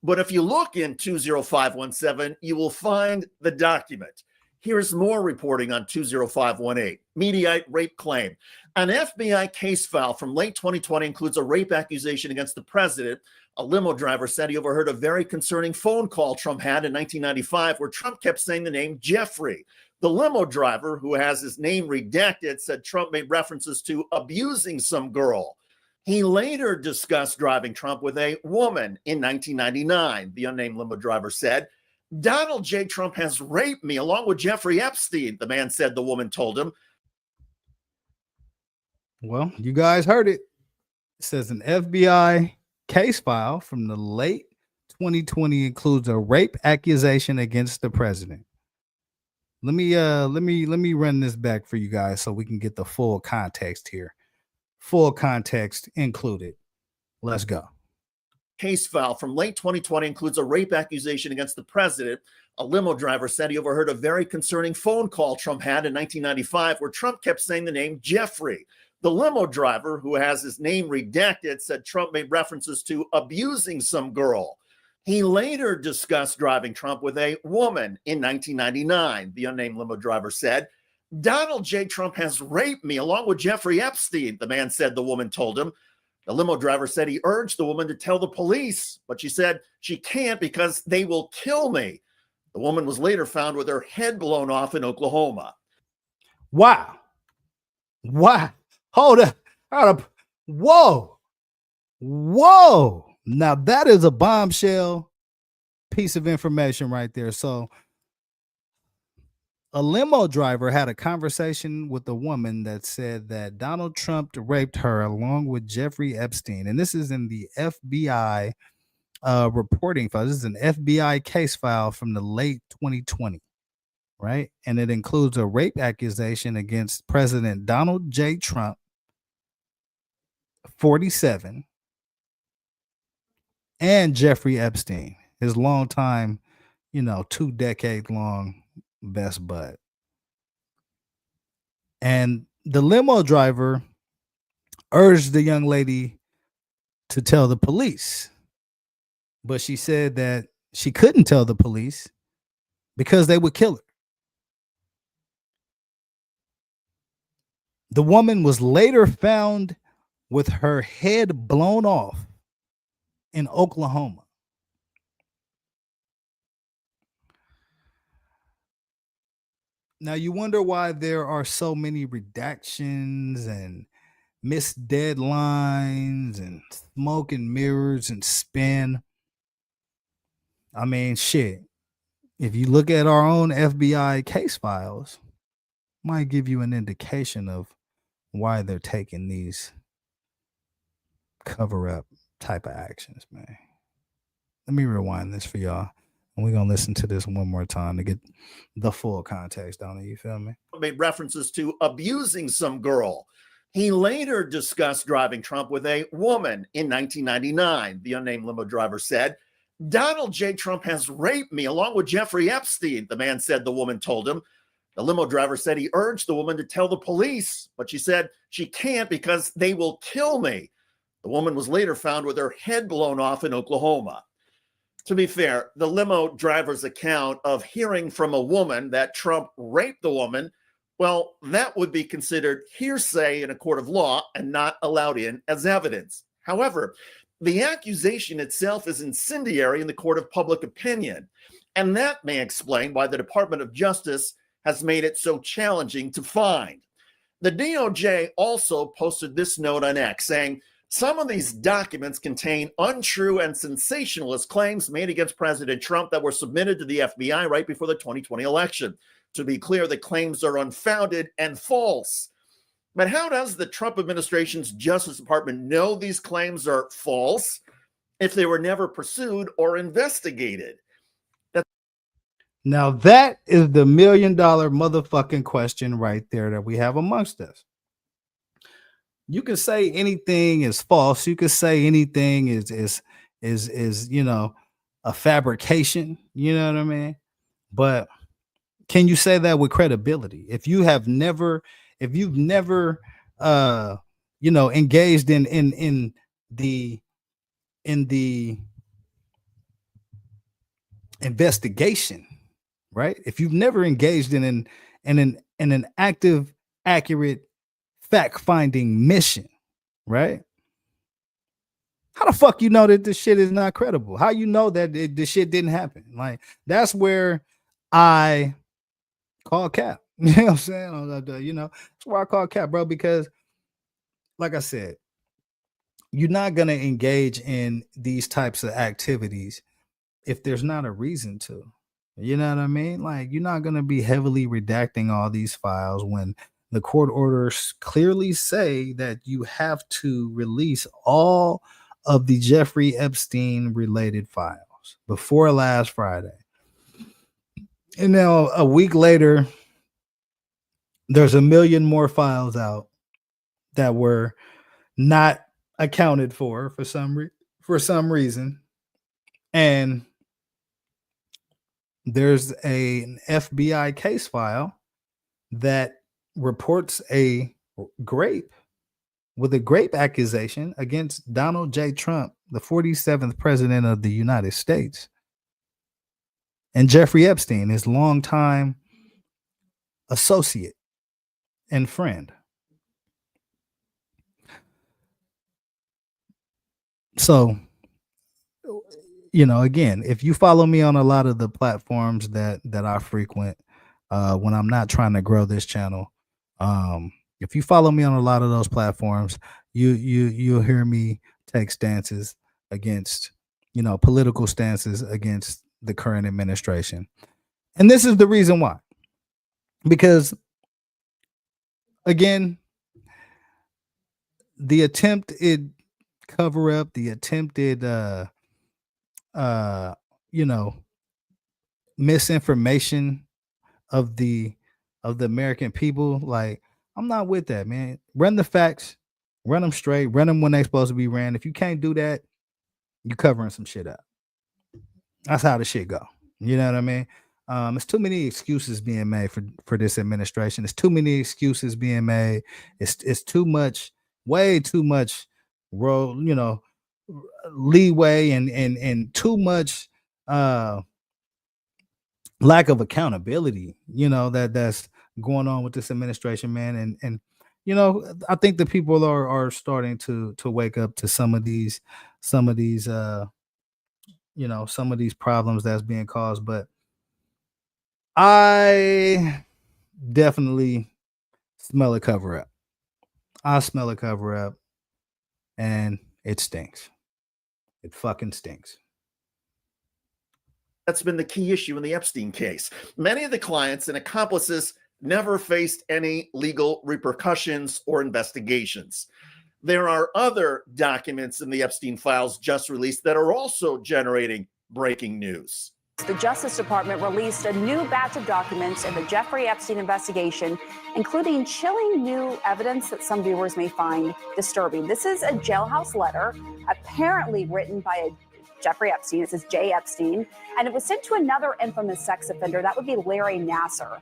But if you look in 20517, you will find the document. Here's more reporting on 20518. Mediate rape claim. An FBI case file from late 2020 includes a rape accusation against the president. A limo driver said he overheard a very concerning phone call Trump had in 1995 where Trump kept saying the name Jeffrey. The limo driver, who has his name redacted, said Trump made references to abusing some girl. He later discussed driving Trump with a woman in 1999, the unnamed limo driver said. Donald J. Trump has raped me along with Jeffrey Epstein, the man said, the woman told him. Well, you guys heard it. It says an FBI case file from the late 2020 includes a rape accusation against the president. Let me run this back for you guys so we can get the full context here. Full context included. Let's go. Case file from late 2020 includes a rape accusation against the president. A limo driver said he overheard a very concerning phone call Trump had in 1995 where Trump kept saying the name Jeffrey. The limo driver, who has his name redacted, said Trump made references to abusing some girl. He later discussed driving Trump with a woman in 1999, the unnamed limo driver said. Donald J. Trump has raped me along with Jeffrey Epstein, the man said, the woman told him. The limo driver said he urged the woman to tell the police, but she said she can't because they will kill me. The woman was later found with her head blown off in Oklahoma. Wow. Hold up. Whoa. Now that is a bombshell piece of information right there. So a limo driver had a conversation with a woman that said that Donald Trump raped her along with Jeffrey Epstein. And this is in the FBI reporting file. This is an FBI case file from the late 2020, right? And it includes a rape accusation against President Donald J. Trump, 47, and Jeffrey Epstein, his longtime, 2-decade long best bud. And the limo driver urged the young lady to tell the police, but she said that she couldn't tell the police because they would kill her. The woman was later found with her head blown off in Oklahoma. Now you wonder why there are so many redactions and missed deadlines and smoke and mirrors and spin. I mean, shit. If you look at our own FBI case files, might give you an indication of why they're taking these cover-up type of actions, man. Let me rewind this for y'all. And we're gonna listen to this one more time to get the full context on it. You feel me? Made references to abusing some girl. He later discussed driving Trump with a woman in 1999. The unnamed limo driver said, "Donald J. Trump has raped me along with Jeffrey Epstein," the man said the woman told him. The limo driver said he urged the woman to tell the police, but she said she can't because they will kill me. The woman was later found with her head blown off in Oklahoma. To be fair, the limo driver's account of hearing from a woman that Trump raped the woman, well, that would be considered hearsay in a court of law and not allowed in as evidence. However, the accusation itself is incendiary in the court of public opinion, and that may explain why the Department of Justice has made it so challenging to find. The DOJ also posted this note on X saying, "Some of these documents contain untrue and sensationalist claims made against President Trump that were submitted to the FBI right before the 2020 election. To be clear, the claims are unfounded and false." But how does the Trump administration's Justice Department know these claims are false if they were never pursued or investigated? Now that is the $1 million motherfucking question right there that we have amongst us. You can say anything is false. You can say anything is you know, a fabrication. You know what I mean? But can you say that with credibility? If you've never you know, engaged in the investigation, right? If you've never engaged in an active, accurate fact-finding mission, right? How the fuck you know that this shit is not credible? How you know that this shit didn't happen? Like, that's where I call cap. You know what I'm saying? You know, that's where I call cap, bro, because like I said, you're not gonna engage in these types of activities if there's not a reason to. You know what I mean? Like, you're not gonna be heavily redacting all these files when the court orders clearly say that you have to release all of the Jeffrey Epstein related files before last Friday. And now a week later, there's 1 million more files out that were not accounted for some reason. And there's an FBI case file that reports a grape accusation against Donald J. Trump, the 47th president of the United States, and Jeffrey Epstein, his longtime associate and friend. So, you know, again, if you follow me on a lot of the platforms that I frequent, when I'm not trying to grow this channel, if you follow me on a lot of those platforms, you'll hear me take stances against, you know, political stances against the current administration. And this is the reason why. Because again, the attempted cover up, the attempted you know, misinformation of the American people, like, I'm not with that, man. Run the facts, run them straight, run them when they're supposed to be ran. If you can't do that, you're covering some shit up. That's how the shit go. You know what I mean? There's too many excuses being made for this administration. There's too many excuses being made. It's too much, way too much leeway and too much lack of accountability, that's going on with this administration, man. And I think the people are starting to wake up to some of these some of these problems that's being caused. But I definitely smell a cover up. I smell a cover up, and it stinks. It fucking stinks. That's been the key issue in the Epstein case. Many of the clients and accomplices never faced any legal repercussions or investigations. There are other documents in the Epstein files just released that are also generating breaking news. The Justice Department released a new batch of documents in the Jeffrey Epstein investigation, including chilling new evidence that some viewers may find disturbing. This is a jailhouse letter, apparently written by a Jeffrey Epstein. It says J. Epstein, and it was sent to another infamous sex offender. That would be Larry Nassar.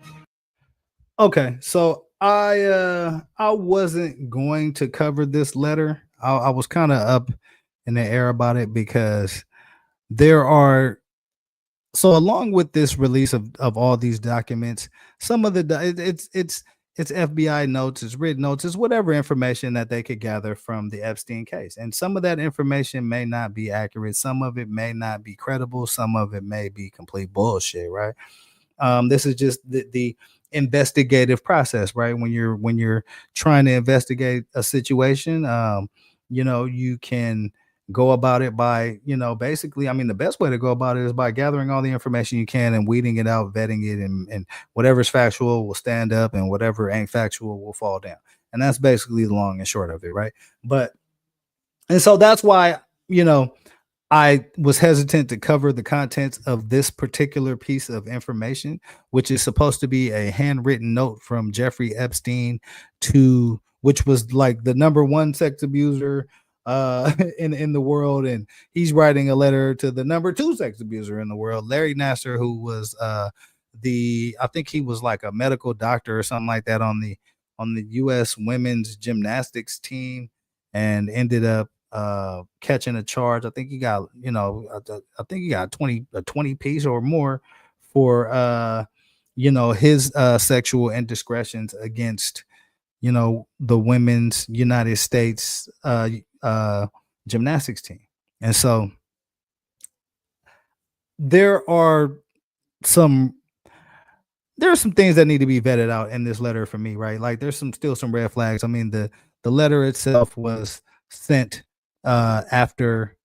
Okay, so I wasn't going to cover this letter. I was kind of up in the air about it because there are. So along with this release of all these documents, some of it's FBI notes, it's written notes, it's whatever information that they could gather from the Epstein case. And some of that information may not be accurate. Some of it may not be credible. Some of it may be complete bullshit, right? This is just the investigative process, right? When you're trying to investigate a situation, you can go about it by, basically, I mean, the best way to go about it is by gathering all the information you can and weeding it out, vetting it, and whatever's factual will stand up and whatever ain't factual will fall down. And that's basically the long and short of it, right? And so that's why, I was hesitant to cover the contents of this particular piece of information, which is supposed to be a handwritten note from Jeffrey Epstein which was like the number one sex abuser in the world, and he's writing a letter to the number two sex abuser in the world, Larry Nassar, who was I think he was like a medical doctor or something like that on the U.S. women's gymnastics team, and ended up catching a charge. I think he got a 20 piece or more for his sexual indiscretions against the women's United States gymnastics team. And so there are some things that need to be vetted out in this letter for me, right? Like there's still some red flags. I mean, the letter itself was sent after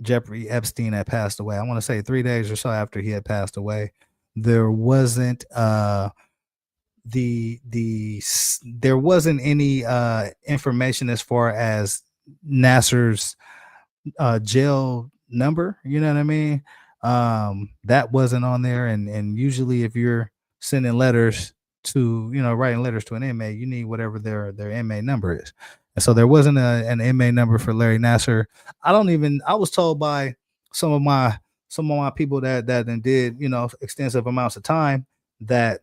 Jeffrey Epstein had passed away. I want to say 3 days or so after he had passed away. There wasn't there wasn't any information as far as Nassar's jail number, you know what I mean? That wasn't on there, and usually if you're sending letters to, writing letters to an inmate, you need whatever their inmate number is. And so there wasn't an inmate number for Larry Nassar. I was told by some of my people that did, extensive amounts of time, that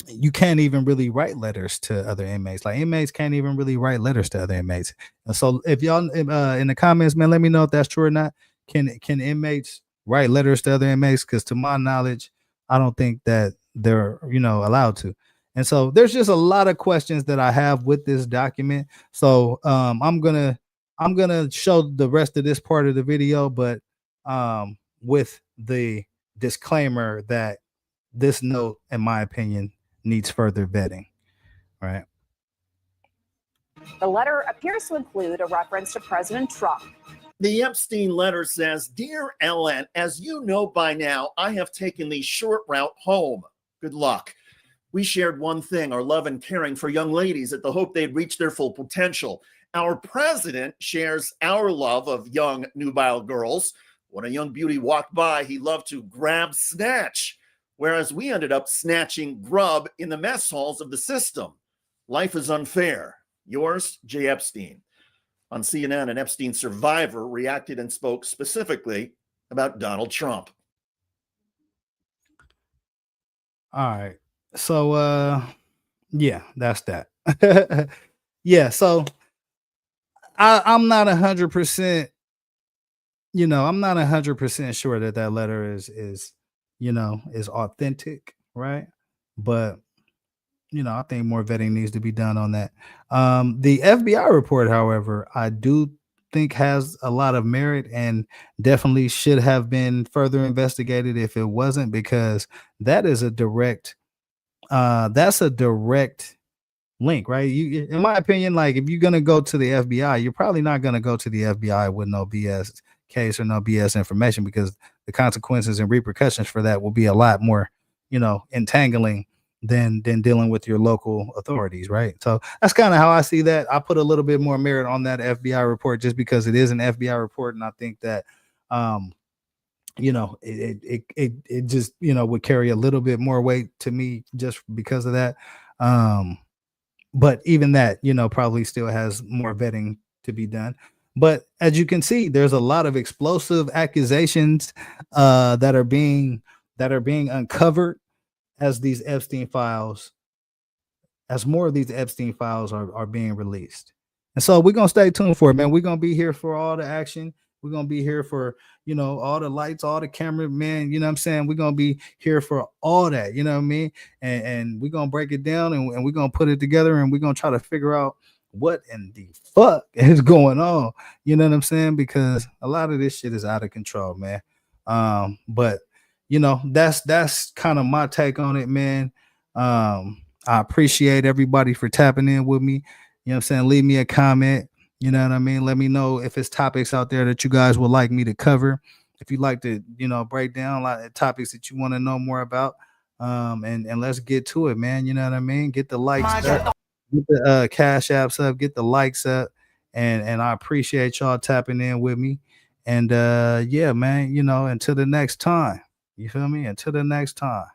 you can't even really write letters to other inmates. Like inmates can't even really write letters to other inmates. And so if y'all in the comments, man, let me know if that's true or not. Can inmates write letters to other inmates? Because to my knowledge, I don't think that they're allowed to. And so there's just a lot of questions that I have with this document. So I'm gonna show the rest of this part of the video, but with the disclaimer that this note, in my opinion, needs further vetting, right? The letter appears to include a reference to President Trump. The Epstein letter says, "Dear Ellen, as you know by now, I have taken the short route home. Good luck. We shared one thing, our love and caring for young ladies at the hope they'd reach their full potential. Our president shares our love of young nubile girls. When a young beauty walked by, he loved to grab snatch, whereas we ended up snatching grub in the mess halls of the system. Life is unfair. Yours, J. Epstein." On CNN, an Epstein survivor reacted and spoke specifically about Donald Trump. All right. So yeah, that's that. Yeah, so I'm not 100%, I'm not 100% sure that that letter is authentic, right? But I think more vetting needs to be done on that. The FBI report, however, I do think has a lot of merit and definitely should have been further investigated if it wasn't, because that is a direct that's a direct link, right? In my opinion, like if you're gonna go to the FBI, you're probably not gonna go to the FBI with no BS case or no BS information, because the consequences and repercussions for that will be a lot more, entangling than dealing with your local authorities, right? So that's kind of how I see that. I put a little bit more merit on that FBI report just because it is an FBI report, and I think that it just would carry a little bit more weight to me just because of that. But even that, probably still has more vetting to be done. But as you can see, there's a lot of explosive accusations that are being uncovered as more of these Epstein files are being released. And so we're gonna stay tuned for it, man. We're gonna be here for all the action. We're gonna be here for all the lights, all the camera, man. You know what I'm saying? We're gonna be here for all that, you know what I mean? And we're gonna break it down, and we're gonna put it together, and we're gonna try to figure out what in the fuck is going on. You know what I'm saying? Because a lot of this shit is out of control, man. But that's kind of my take on it, man. I appreciate everybody for tapping in with me. You know what I'm saying? Leave me a comment. You know what I mean? Let me know if it's topics out there that you guys would like me to cover. If you'd like to, break down a lot of topics that you want to know more about. And let's get to it, man. You know what I mean? Get the likes up, get the cash apps up, get the likes up. And I appreciate y'all tapping in with me. And yeah, man, until the next time. You feel me? Until the next time.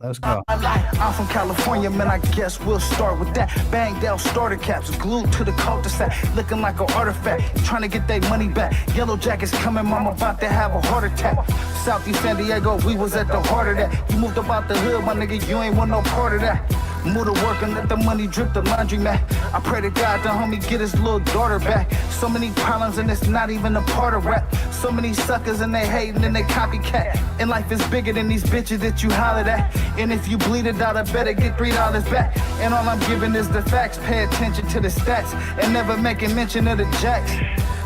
Let's go. I'm from California, man, I guess we'll start with that. Banged out starter caps, glued to the cul-de-sac, looking like an artifact, trying to get their money back. Yellow jackets coming, mama about to have a heart attack. Southeast San Diego, we was at the heart of that. You moved about the hood, my nigga, you ain't want no part of that. Move to work and let the money drip the laundry mat. I pray to God the homie get his little daughter back. So many problems and it's not even a part of rap. So many suckers and they hating and they copycat. And life is bigger than these bitches that you hollered at. And if you bleed it out, I better get $3 back. And all I'm giving is the facts. Pay attention to the stats and never making mention of the jacks.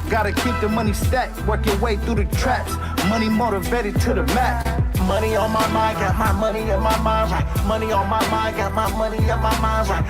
Gotta keep the money stacked, work your way through the traps. Money motivated to the max. Money on my mind, got my money in my mind, right. Money on my mind, got my money in my mind, right.